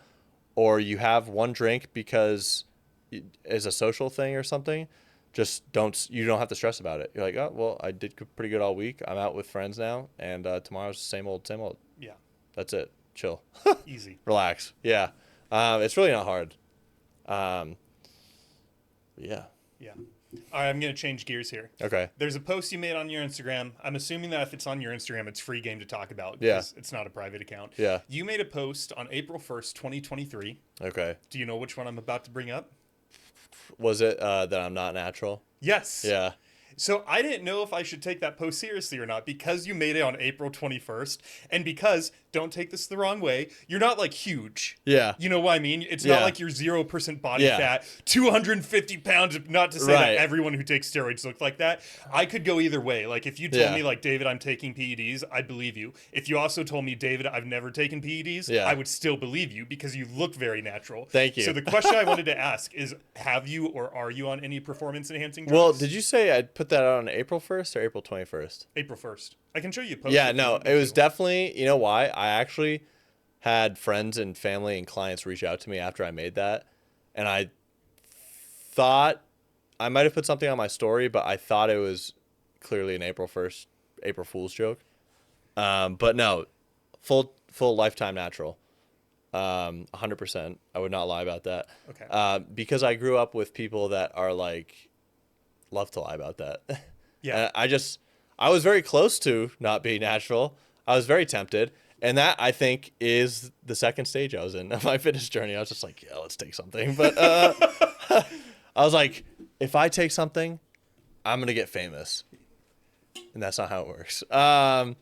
or you have one drink because it's a social thing or something, you don't have to stress about it. You're like, oh, well, I did pretty good all week. I'm out with friends now. And tomorrow's the same old. Yeah. That's it. Chill. Easy. Relax. Yeah. It's really not hard. Yeah. Yeah. All right, I'm going to change gears here. Okay. There's a post you made on your Instagram. I'm assuming that if it's on your Instagram, it's free game to talk about. Yeah. It's not a private account. Yeah. You made a post on April 1st, 2023. Okay. Do you know which one I'm about to bring up? Was it that I'm not natural? Yes. Yeah. So I didn't know if I should take that post seriously or not because you made it on April 21st and because, don't take this the wrong way, you're not like huge. Yeah. You know what I mean? It's not like you're 0% body fat, 250 pounds, not to say that everyone who takes steroids look like that. I could go either way. Like if you told me like, David, I'm taking PEDs, I'd believe you. If you also told me, David, I've never taken PEDs, I would still believe you because you look very natural. Thank you. So the question I wanted to ask is, have you or are you on any performance enhancing drugs? Well, did you say I'd put that out on April 1st or April 21st? April 1st. I can show you a post. Yeah, no, it was definitely, you know why? I actually had friends and family and clients reach out to me after I made that. And I thought I might have put something on my story, but I thought it was clearly an April Fool's joke. But no, full lifetime natural. 100%. I would not lie about that. Okay. Because I grew up with people that are like, love to lie about that. Yeah. I was very close to not being natural. I was very tempted. And that, I think, is the second stage I was in my fitness journey. I was just like, yeah, let's take something. But I was like, if I take something, I'm going to get famous. And that's not how it works. But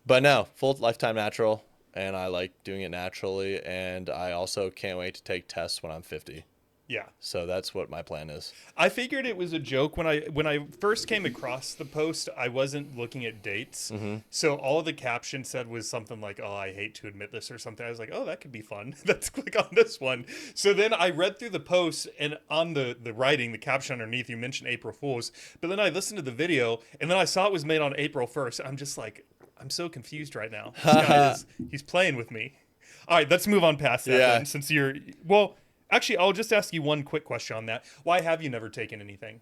no, full lifetime natural. And I like doing it naturally. And I also can't wait to take tests when I'm 50. Yeah. So that's what my plan is. I figured it was a joke when I first came across the post. I wasn't looking at dates, so all the caption said was something like, "Oh, I hate to admit this" or something. I was like, "Oh, that could be fun. Let's click on this one." So then I read through the post, and on the writing, the caption underneath, you mentioned April Fools, but then I listened to the video, and then I saw it was made on April 1st. I'm just like, I'm so confused right now. This guy he's playing with me. All right, let's move on past that Yeah. then, since you're well. Actually, I'll just ask you one quick question on that. Why have you never taken anything?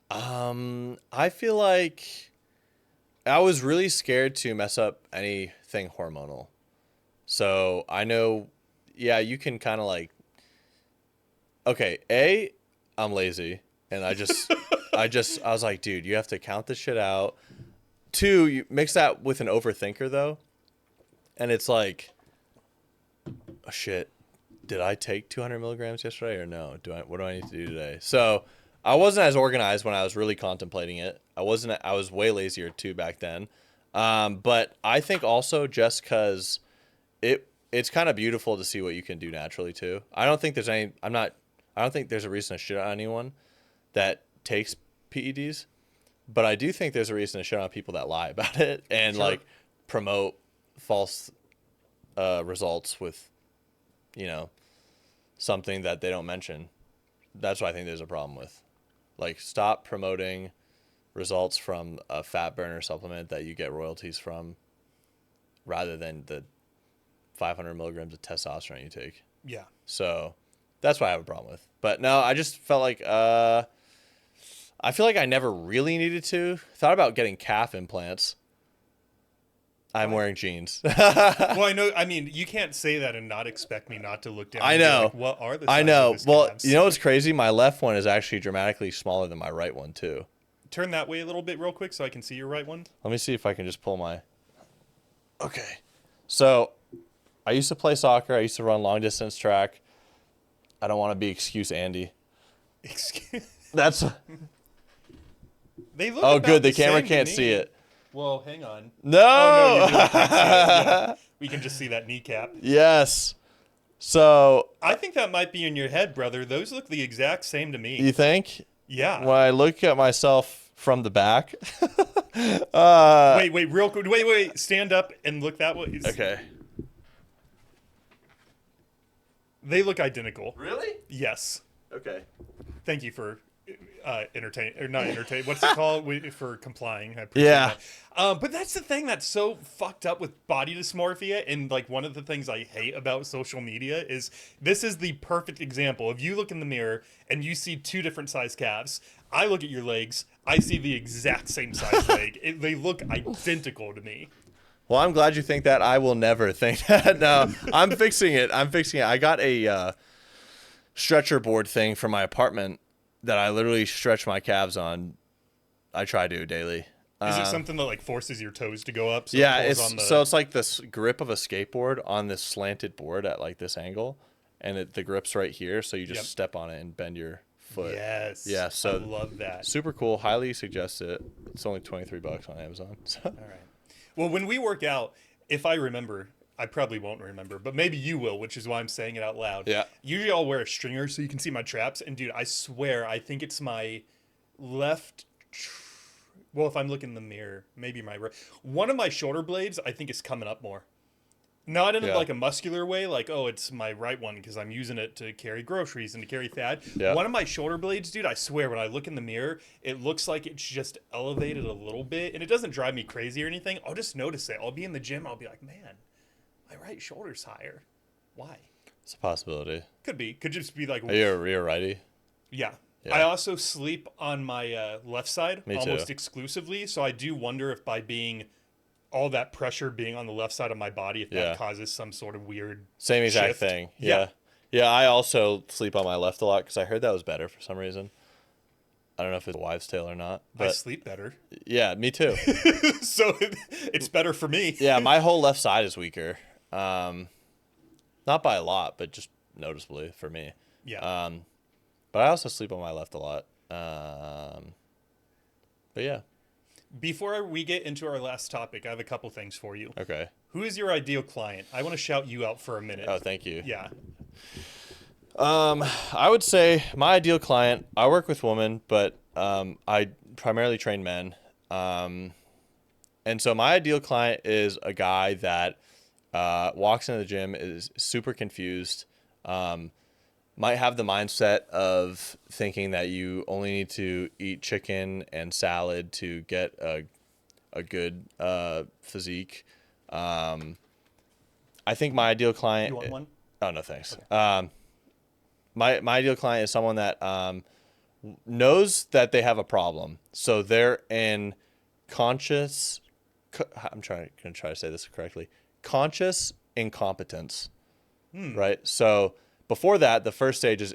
I feel like I was really scared to mess up anything hormonal. So I know, yeah, you can kind of like, okay, I'm lazy. And I was like, dude, you have to count this shit out. 2, you mix that with an overthinker though. And it's like, oh shit, did I take 200 milligrams yesterday or no? What do I need to do today? So I wasn't as organized when I was really contemplating it. I was way lazier too back then. But I think also just cause it's kind of beautiful to see what you can do naturally too. I don't think there's a reason to shit on anyone that takes PEDs, but I do think there's a reason to shit on people that lie about it and Sure. like promote false results with, something that they don't mention. That's what I think there's a problem with. Like, stop promoting results from a fat burner supplement that you get royalties from rather than the 500 milligrams of testosterone you take. Yeah. So that's what I have a problem with. But no, I just felt like I feel like I never really needed to. Thought about getting calf implants. I'm wearing jeans. Well, I know. I mean, you can't say that and not expect me not to look down. I and be know. like, what are the? I size know. Of this Well, calves? you know what's crazy? My left one is actually dramatically smaller than my right one too. Turn that way a little bit, real quick, so I can see your right one. Let me see if I can just pull my. Okay. So, I used to play soccer. I used to run long distance track. I don't want to be excuse Andy. Excuse. That's. They look. Oh, about good. The the camera same to can't me. see it. Well, hang on. No. Oh, no, you really can't see it. Yeah. We can just see that kneecap. Yes. So. I think that might be in your head, brother. Those look the exact same to me. You think? Yeah. When I look at myself from the back. Wait, real quick. Wait. Stand up and look that way. Okay. They look identical. Really? Yes. Okay. Thank you for not entertain. What's it called? For complying. I appreciate Yeah. that. But that's the thing that's so fucked up with body dysmorphia, and like one of the things I hate about social media is this is the perfect example. If you look in the mirror and you see 2 different size calves, I look at your legs, I see the exact same size leg. They look identical to me. Well, I'm glad you think that. I will never think that. No, I'm fixing it. I got a stretcher board thing for my apartment that I literally stretch my calves on. I try to daily. Is it something that like forces your toes to go up? So Yeah, it pulls on the... so it's like this grip of a skateboard on this slanted board at like this angle, and the grip's right here, so you just step on it and bend your foot. Yes. Yeah, so I love that. super cool. Highly suggest it. It's only $23 on Amazon. So. All right. Well, when we work out, if I remember, I probably won't remember, but maybe you will, which is why I'm saying it out loud. Yeah. Usually I'll wear a stringer so you can see my traps. And dude, I swear, I think it's my left. Well, if I'm looking in the mirror, maybe my right. One of my shoulder blades, I think, is coming up more. Not in like a muscular way, like, oh, it's my right one because I'm using it to carry groceries and to carry fat. Yeah. One of my shoulder blades, dude, I swear, when I look in the mirror, it looks like it's just elevated a little bit. And it doesn't drive me crazy or anything. I'll just notice it. I'll be in the gym. I'll be like, man, my right shoulder's higher. Why? It's a possibility. Could be. Could just be like... Are you a righty? Yeah. Yeah. I also sleep on my left side Me almost too. exclusively. So I do wonder if by being... all that pressure being on the left side of my body, if that causes some sort of weird Same exact shift. thing. Yeah. Yeah, I also sleep on my left a lot because I heard that was better for some reason. I don't know if it's a wives' tale or not. But I sleep better. yeah, me too. So it's better for me. Yeah, my whole left side is weaker. Not by a lot, but just noticeably for me. Yeah. But I also sleep on my left a lot. But yeah. Before we get into our last topic, I have a couple things for you. Okay. Who is your ideal client? I want to shout you out for a minute. Oh, thank you. Yeah. I would say my ideal client, I work with women, but I primarily train men. And so my ideal client is a guy that walks into the gym, is super confused, might have the mindset of thinking that you only need to eat chicken and salad to get a good physique. I think my ideal client. You want one? Oh no, thanks. Okay. My ideal client is someone that knows that they have a problem, so they're in conscious. I'm gonna try to say this correctly. Conscious incompetence, right? So before that, the first stage is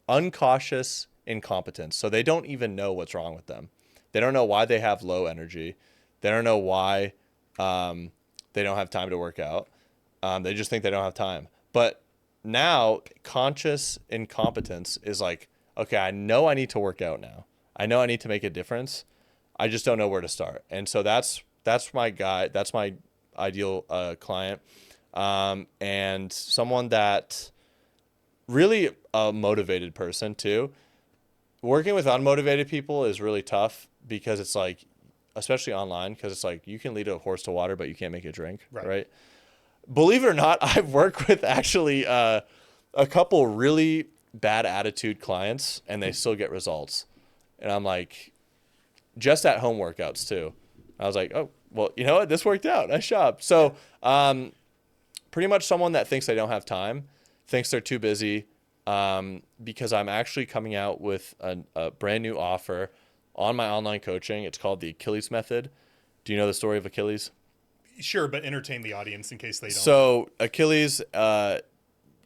uncautious incompetence. So they don't even know what's wrong with them. They don't know why they have low energy. They don't know why they don't have time to work out. They just think they don't have time. But now conscious incompetence is like, okay, I know I need to work out now. I know I need to make a difference. I just don't know where to start. And so that's my guy. That's my ideal client. And someone that really a motivated person too. Working with unmotivated people is really tough because it's like, especially online, because it's like you can lead a horse to water, but you can't make it drink, right? Believe it or not, I've worked with actually a couple really bad attitude clients, and they still get results. And I'm like, just at home workouts too. I was like, oh, well, you know what? This worked out. Nice job. So pretty much someone that thinks they don't have time, thinks they're too busy, because I'm actually coming out with a brand new offer on my online coaching. It's called the Achilles Method. Do you know the story of Achilles? Sure, but entertain the audience in case they don't. So Achilles,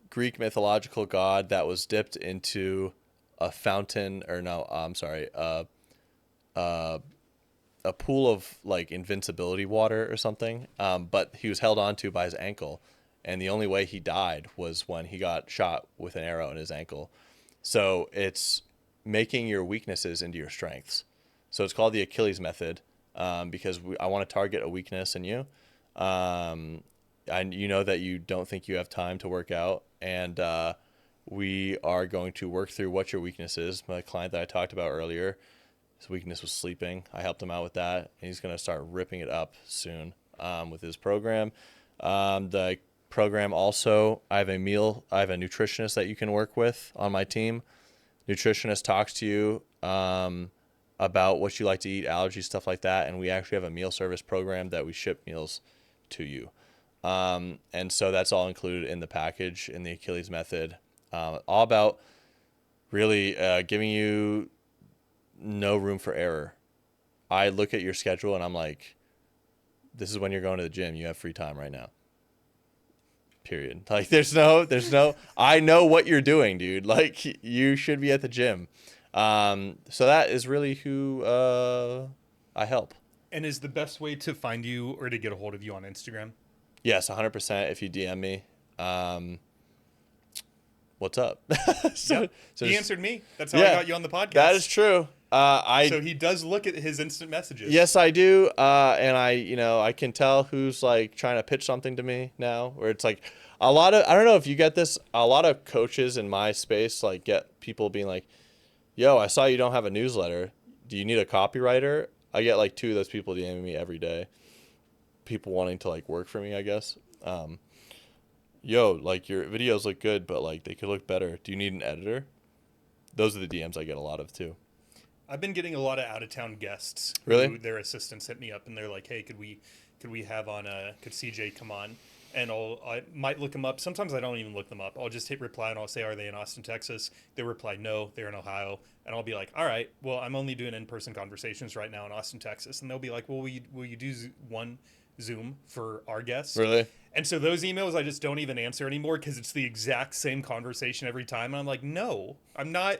Greek mythological god that was dipped into a fountain, or no, I'm sorry, a pool of like invincibility water or something. But he was held onto by his ankle, and the only way he died was when he got shot with an arrow in his ankle. So it's making your weaknesses into your strengths. So it's called the Achilles Method, because I want to target a weakness in you. And you know that you don't think you have time to work out, and we are going to work through what your weakness is. My client that I talked about earlier, his weakness was sleeping. I helped him out with that, and he's going to start ripping it up soon with his program. The program also, I have a nutritionist that you can work with on my team. Nutritionist talks to you about what you like to eat, allergies, stuff like that, and we actually have a meal service program that we ship meals to you. And so that's all included in the package in the Achilles Method. All about really giving you no room for error. I look at your schedule and I'm like, this is when you're going to the gym. You have free time right now. Period. Like there's no, I know what you're doing, dude. Like you should be at the gym. So that is really who I help. And is the best way to find you or to get a hold of you on Instagram? Yes, 100% if you DM me. What's up? So he answered me. That's how I got you on the podcast. That is true. So he does look at his instant messages. Yes, I do. And I can tell who's like trying to pitch something to me now, where it's like a lot of, I don't know if you get this, a lot of coaches in my space, like get people being like, yo, I saw you don't have a newsletter. Do you need a copywriter? I get like 2 of those people DMing me every day. People wanting to like work for me, I guess. Yo, like your videos look good, but like they could look better. Do you need an editor? Those are the DMs I get a lot of too. I've been getting a lot of out of town guests. Really? Who their assistants hit me up and they're like, hey, could we have on could CJ come on? And I might look them up. Sometimes I don't even look them up. I'll just hit reply and I'll say, are they in Austin, Texas? They reply, no, they're in Ohio. And I'll be like, all right, well, I'm only doing in-person conversations right now in Austin, Texas. And they'll be like, well, will you do one Zoom for our guests? Really? And so those emails I just don't even answer anymore because it's the exact same conversation every time. And I'm like, no, I'm not.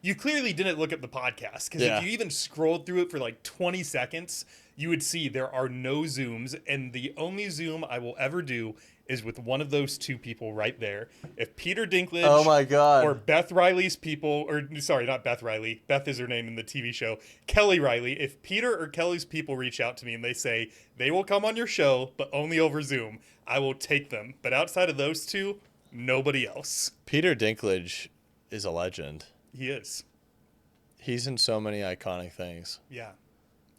You clearly didn't look at the podcast because if you even scrolled through it for like 20 seconds, you would see there are no Zooms. And the only Zoom I will ever do is with one of those 2 people right there. If Peter Dinklage Oh my God. or Beth Riley's people, or sorry, not Beth Riley. Beth is her name in the TV show. Kelly Riley. If Peter or Kelly's people reach out to me and they say they will come on your show, but only over Zoom, I will take them. But outside of those 2, nobody else. Peter Dinklage is a legend. He is. He's in so many iconic things. Yeah.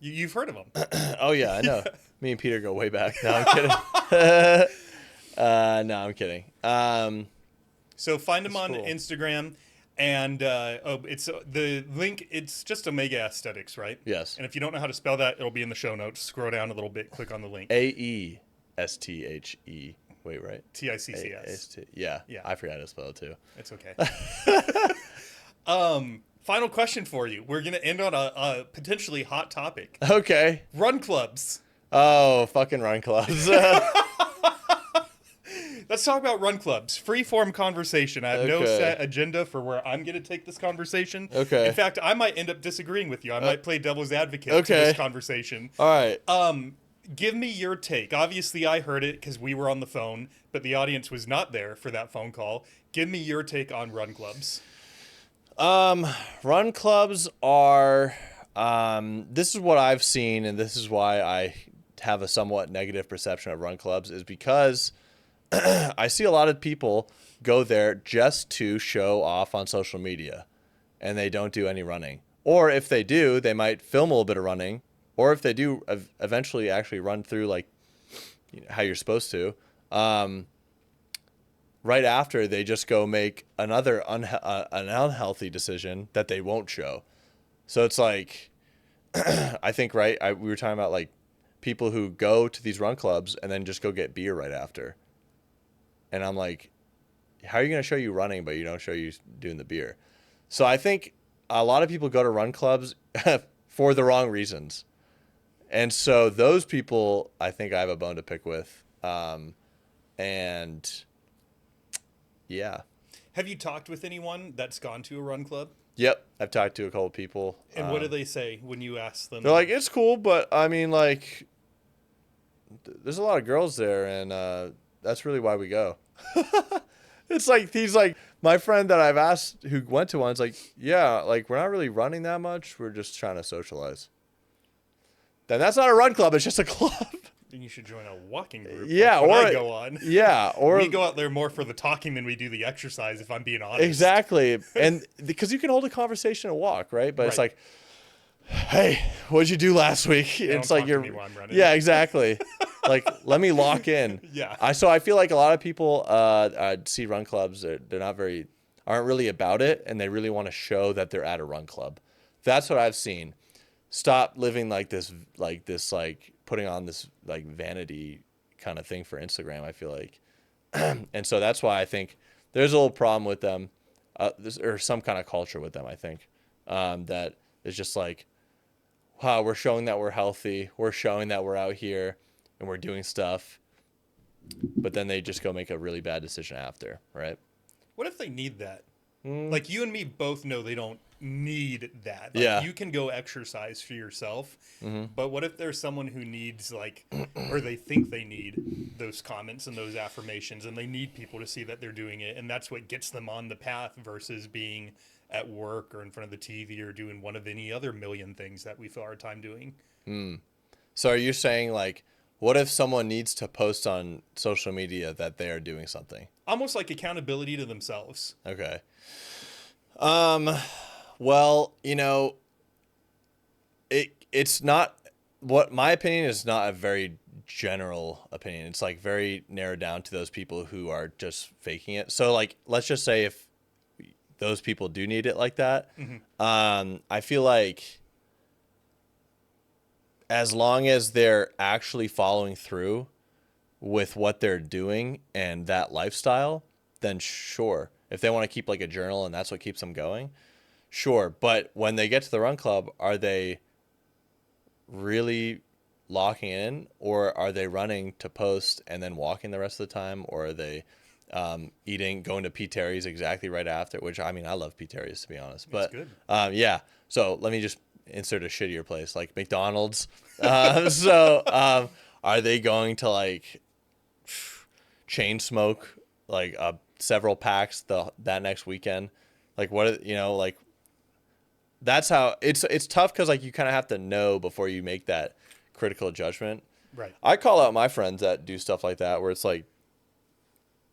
You've heard of him. Oh, yeah, I know. Me and Peter go way back. No, I'm kidding. No, I'm kidding. So find him on Instagram. And it's the link. It's just Omega Aesthetics, right? Yes. And if you don't know how to spell that, it'll be in the show notes. Scroll down a little bit. Click on the link. AE. STHE. Wait, right? TICCS. Yeah. Yeah. I forgot to spell it too. It's okay. Final question for you. We're going to end on a potentially hot topic. Okay. Run clubs. Oh, fucking run clubs. Let's talk about run clubs. Free-form conversation. I have no Okay. set agenda for where I'm going to take this conversation. Okay. In fact, I might end up disagreeing with you. I might play devil's advocate to Okay. this conversation. All right. Give me your take. Obviously, I heard it because we were on the phone, but the audience was not there for that phone call. Give me your take on run clubs. Run clubs are, this is what I've seen, and this is why I have a somewhat negative perception of run clubs, is because I see a lot of people go there just to show off on social media, and they don't do any running. Or if they do, they might film a little bit of running, or if they do eventually actually run through like how you're supposed to, right after they just go make another an unhealthy decision that they won't show. So it's like, I think, right, we were talking about like people who go to these run clubs and then just go get beer right after. And I'm like, how are you going to show you running, but you don't show you doing the beer? So I think a lot of people go to run clubs for the wrong reasons. And so those people, I think I have a bone to pick with. And yeah. Have you talked with anyone that's gone to a run club? Yep. I've talked to a couple people. And what do they say when you ask them? They're like, it's cool, but I mean, like, there's a lot of girls there, and that's really why we go. It's like, he's like, my friend that I've asked who went to one's like, yeah, like, we're not really running that much. We're just trying to socialize. Then that's not a run club. It's just a club. Then you should join a walking group. Yeah. Like when Or I go on. Yeah. Or we go out there more for the talking than we do the exercise, if I'm being honest. Exactly. And because you can hold a conversation and walk, right? But it's like, hey, what'd you do last week? Yeah, it's like you're while I'm running. Yeah, exactly. Like, let me lock in. Yeah. So I feel like a lot of people see run clubs, aren't really about it, and they really want to show that they're at a run club. That's what I've seen. Stop living like this, putting on this like vanity kind of thing for Instagram, I feel like. And so that's why I think there's a little problem with them, or some kind of culture with them, I think, that is just like, wow, we're showing that we're healthy. We're showing that we're out here and we're doing stuff. But then they just go make a really bad decision after, right? What if they need that? Like, you and me both know they don't need that. Like, Yeah. you can go exercise for yourself, but what if there's someone who needs, like, or they think they need those comments and those affirmations, and they need people to see that they're doing it, and that's what gets them on the path versus being at work or in front of the TV or doing one of any other million things that we fill our time doing. So are you saying, like, what if someone needs to post on social media that they are doing something? Almost like accountability to themselves. Okay. Well, it's not, what my opinion is, not a very general opinion. It's like very narrowed down to those people who are just faking it. So like, let's just say if those people do need it like that, I feel like as long as they're actually following through with what they're doing and that lifestyle, then sure. If they want to keep like a journal and that's what keeps them going, sure. But when they get to the run club, are they really locking in, or are they running to post and then walking the rest of the time? Or are they going to P. Terry's exactly right after, which, I mean, I love P. Terry's, to be honest. But good. Yeah. So let me just insert a shittier place like McDonald's. Are they going to like chain smoke like several packs that next weekend? Like, what, like, that's how it's tough, because like you kind of have to know before you make that critical judgment. Right. I call out my friends that do stuff like that, where it's like,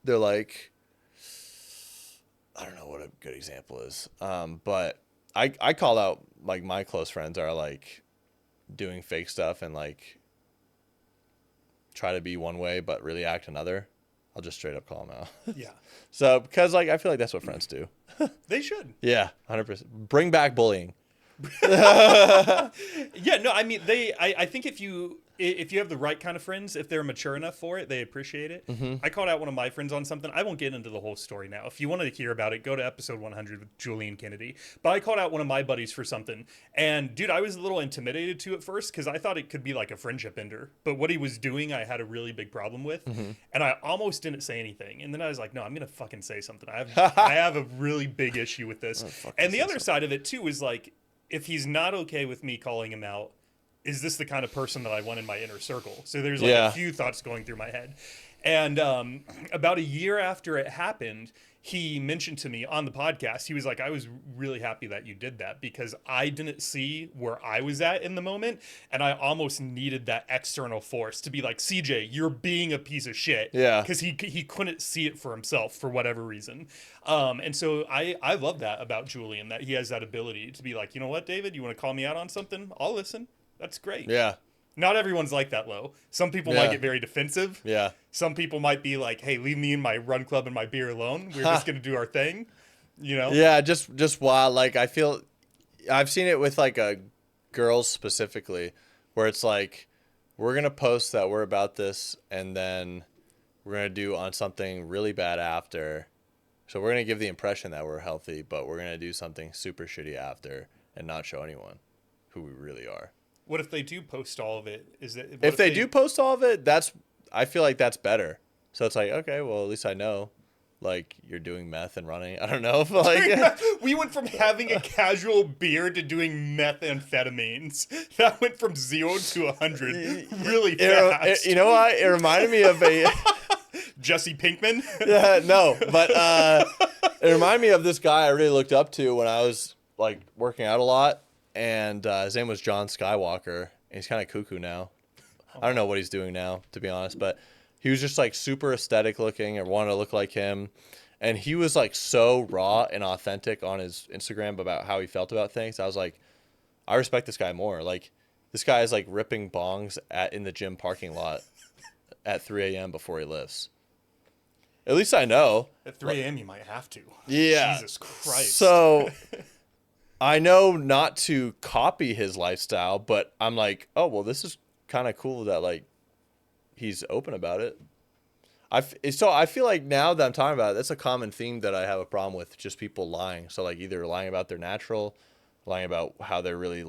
they're like, I don't know what a good example is, but I call out, like, my close friends are like doing fake stuff and like try to be one way but really act another. I'll just straight up call them out. Yeah. So, because like I feel like that's what friends do. They should. Yeah, 100%. Bring back bullying. Yeah, no, I mean, I think if you if you have the right kind of friends, if they're mature enough for it, they appreciate it. I called out one of my friends on something. I won't get into the whole story now. If you want to hear about it, go to episode 100 with Julian Kennedy. But I called out one of my buddies for something. And, dude, I was a little intimidated to at first because I thought it could be like a friendship ender. But what he was doing, I had a really big problem with. And I almost didn't say anything. And then I was like, no, I'm going to fucking say something. I have a really big issue with this. And the other side of it, too, is like, if he's not okay with me calling him out, is this the kind of person that I want in my inner circle? So there's like a few thoughts going through my head. And about a year after it happened, he mentioned to me on the podcast, he was like, I was really happy that you did that because I didn't see where I was at in the moment. And I almost needed that external force to be like, CJ, you're being a piece of shit. Yeah. Because he couldn't see it for himself for whatever reason. And so I love that about Julian, that he has that ability to be like, you know what, David, you want to call me out on something? I'll listen. That's great. Yeah. Not everyone's like that, Lo. Some people might get very defensive. Yeah. Some people might be like, hey, leave me in my run club and my beer alone. We're just going to do our thing. You know? Yeah, just wild. Like, I feel I've seen it with like girls specifically where it's like, we're going to post that we're about this and then we're going to do on something really bad after. So we're going to give the impression that we're healthy, but we're going to do something super shitty after and not show anyone who we really are. What if they do post all of it? If they do post all of it, I feel like that's better. So it's like, okay, well, at least I know, like, you're doing meth and running. I don't know if like we went from having a casual beer to doing methamphetamines. That went from 0 to 100 really fast. You know what? It reminded me of a Jesse Pinkman. Yeah, no, but it reminded me of this guy I really looked up to when I was like working out a lot. And his name was John Skywalker. And he's kind of cuckoo now. I don't know what he's doing now, to be honest. But he was just like super aesthetic looking or wanted to look like him. And he was like so raw and authentic on his Instagram about how he felt about things. I was like, I respect this guy more. Like, this guy is like ripping bongs in the gym parking lot at 3 a.m. before he lifts. At least I know. At 3 a.m. you might have to. Yeah. Jesus Christ. So I know not to copy his lifestyle, but I'm like, oh, well, this is kind of cool that like he's open about it. So I feel like now that I'm talking about it, that's a common theme that I have a problem with, just people lying. So like either lying about their natural, lying about how they're really,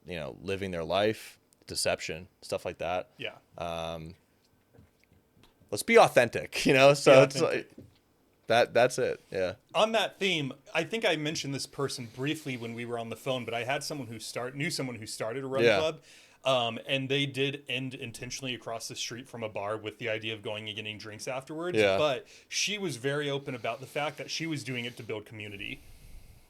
living their life, deception, stuff like that. Yeah. Let's be authentic, So it's like that's it. Yeah. On that theme, I think I mentioned this person briefly when we were on the phone, but I had someone who started a run club. And they did end intentionally across the street from a bar with the idea of going and getting drinks afterwards. Yeah. But she was very open about the fact that she was doing it to build community.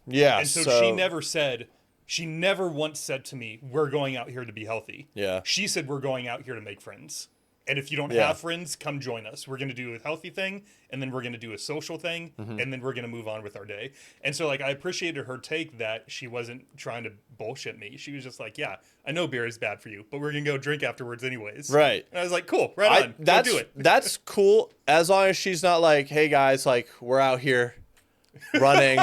Yeah. And so she never once said to me, we're going out here to be healthy. Yeah. She said, we're going out here to make friends. And if you don't have friends, come join us. We're going to do a healthy thing, and then we're going to do a social thing, and then we're going to move on with our day. And so, like, I appreciated her take that she wasn't trying to bullshit me. She was just like, yeah, I know beer is bad for you, but we're going to go drink afterwards anyways. Right. And I was like, cool, right on. Go do it. That's cool, as long as she's not like, hey, guys, like, we're out here running.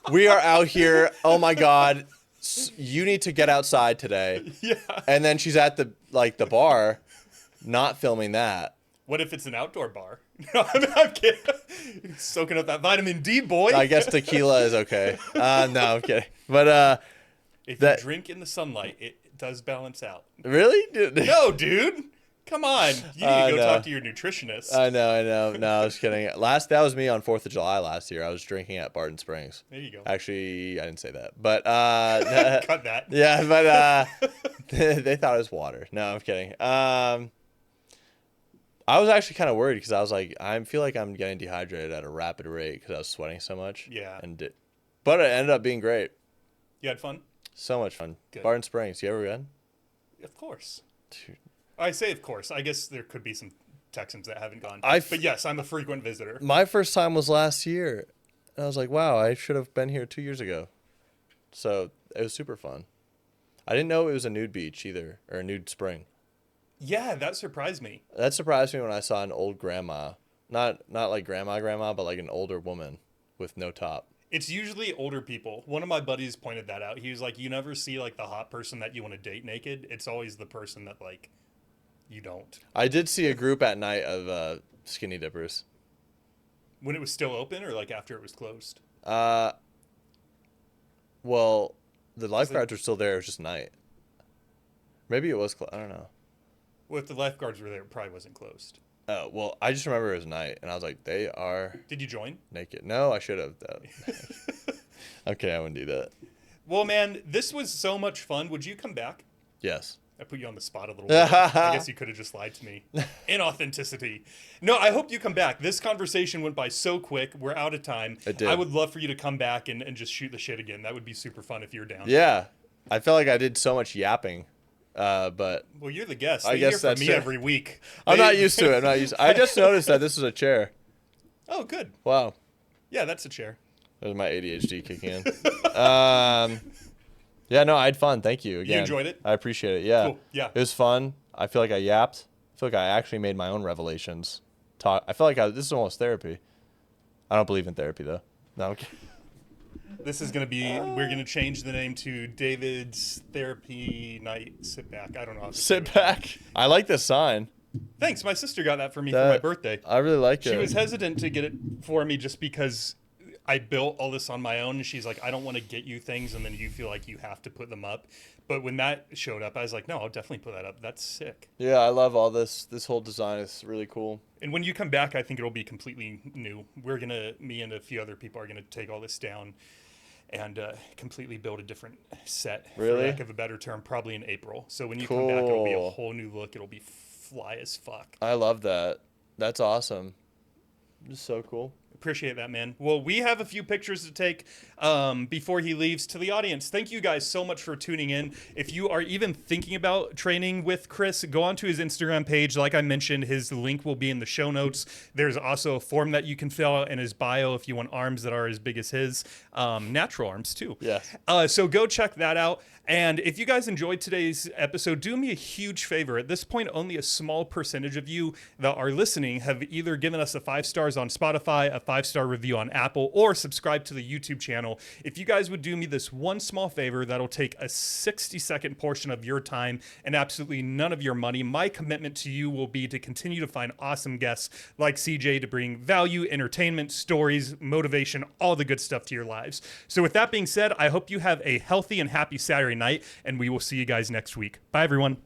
We are out here. Oh, my God. You need to get outside today. Yeah. And then she's at the bar. Not filming that. What if it's an outdoor bar? No, I'm kidding. Soaking up that vitamin D, boy. I guess tequila is okay. No, I'm kidding. But if you drink in the sunlight, it does balance out. Really? No, dude. Come on. You need to go talk to your nutritionist. I know. No, I was kidding. That was me on 4th of July last year. I was drinking at Barton Springs. There you go. Actually, I didn't say that. But cut that. Yeah, but they thought it was water. No, I'm kidding. I was actually kind of worried because I was like, I feel like I'm getting dehydrated at a rapid rate because I was sweating so much. Yeah. But it ended up being great. You had fun? So much fun. Good. Barton Springs. You ever been? Of course. Dude. I say of course. I guess there could be some Texans that haven't gone. But yes, I'm a frequent visitor. My first time was last year. And I was like, wow, I should have been here 2 years ago. So it was super fun. I didn't know it was a nude beach either, or a nude spring. Yeah, that surprised me. That surprised me when I saw an old grandma. Not like grandma, but like an older woman with no top. It's usually older people. One of my buddies pointed that out. He was like, you never see like the hot person that you want to date naked. It's always the person that like You don't. I did see a group at night of skinny dippers. When it was still open or like after it was closed? Well, the lifeguards were still there. It was just night. Maybe it was I don't know. Well, if the lifeguards were there, it probably wasn't closed. Oh, well, I just remember it was night, and I was like, they are Did you join? naked. No, I should have. Okay, I wouldn't do that. Well, man, this was so much fun. Would you come back? Yes. I put you on the spot a little bit. I guess you could have just lied to me. Inauthenticity. No, I hope you come back. This conversation went by so quick. We're out of time. It did. I would love for you to come back and just shoot the shit again. That would be super fun if you're down. Yeah. I felt like I did so much yapping, but... Well, you're the guest. I They guess hear from that's me it. every week. I'm not used to it. I just noticed that this is a chair. Oh, good. Wow. Yeah, that's a chair. There's my ADHD kicking in. Yeah, no, I had fun. Thank you again. You enjoyed it? I appreciate it. Yeah. Cool. Yeah. It was fun. I feel like I yapped. I feel like I actually made my own revelations. I feel like this is almost therapy. I don't believe in therapy, though. No, I'm kidding. This is going to be, we're going to change the name to David's Therapy Night Sit Back. I don't know how to say Sit it. back. I like this sign. Thanks. My sister got that for me for my birthday. I really like it. She was hesitant to get it for me just because I built all this on my own. And she's like, I don't want to get you things and then you feel like you have to put them up. But when that showed up, I was like, no, I'll definitely put that up. That's sick. Yeah, I love all this. This whole design is really cool. And when you come back, I think it'll be completely new. Me and a few other people are going to take all this down and completely build a different set, Really? for lack of a better term, probably in April. So when you come back, it'll be a Cool. whole new look. It'll be fly as fuck. I love that. That's awesome. Just so cool. Appreciate that, man. Well, we have a few pictures to take before he leaves. To the audience, thank you guys so much for tuning in. If you are even thinking about training with Chris, go onto his Instagram page. Like I mentioned, his link will be in the show notes. There's also a form that you can fill out in his bio if you want arms that are as big as his. Natural arms, too. Yes. So go check that out. And if you guys enjoyed today's episode, do me a huge favor. At this point, only a small percentage of you that are listening have either given us a 5 stars on Spotify, a 5-star review on Apple, or subscribe to the YouTube channel. If you guys would do me this one small favor, that'll take a 60-second portion of your time and absolutely none of your money. My commitment to you will be to continue to find awesome guests like CJ to bring value, entertainment, stories, motivation, all the good stuff to your lives. So with that being said, I hope you have a healthy and happy Saturday night, and we will see you guys next week. Bye, everyone.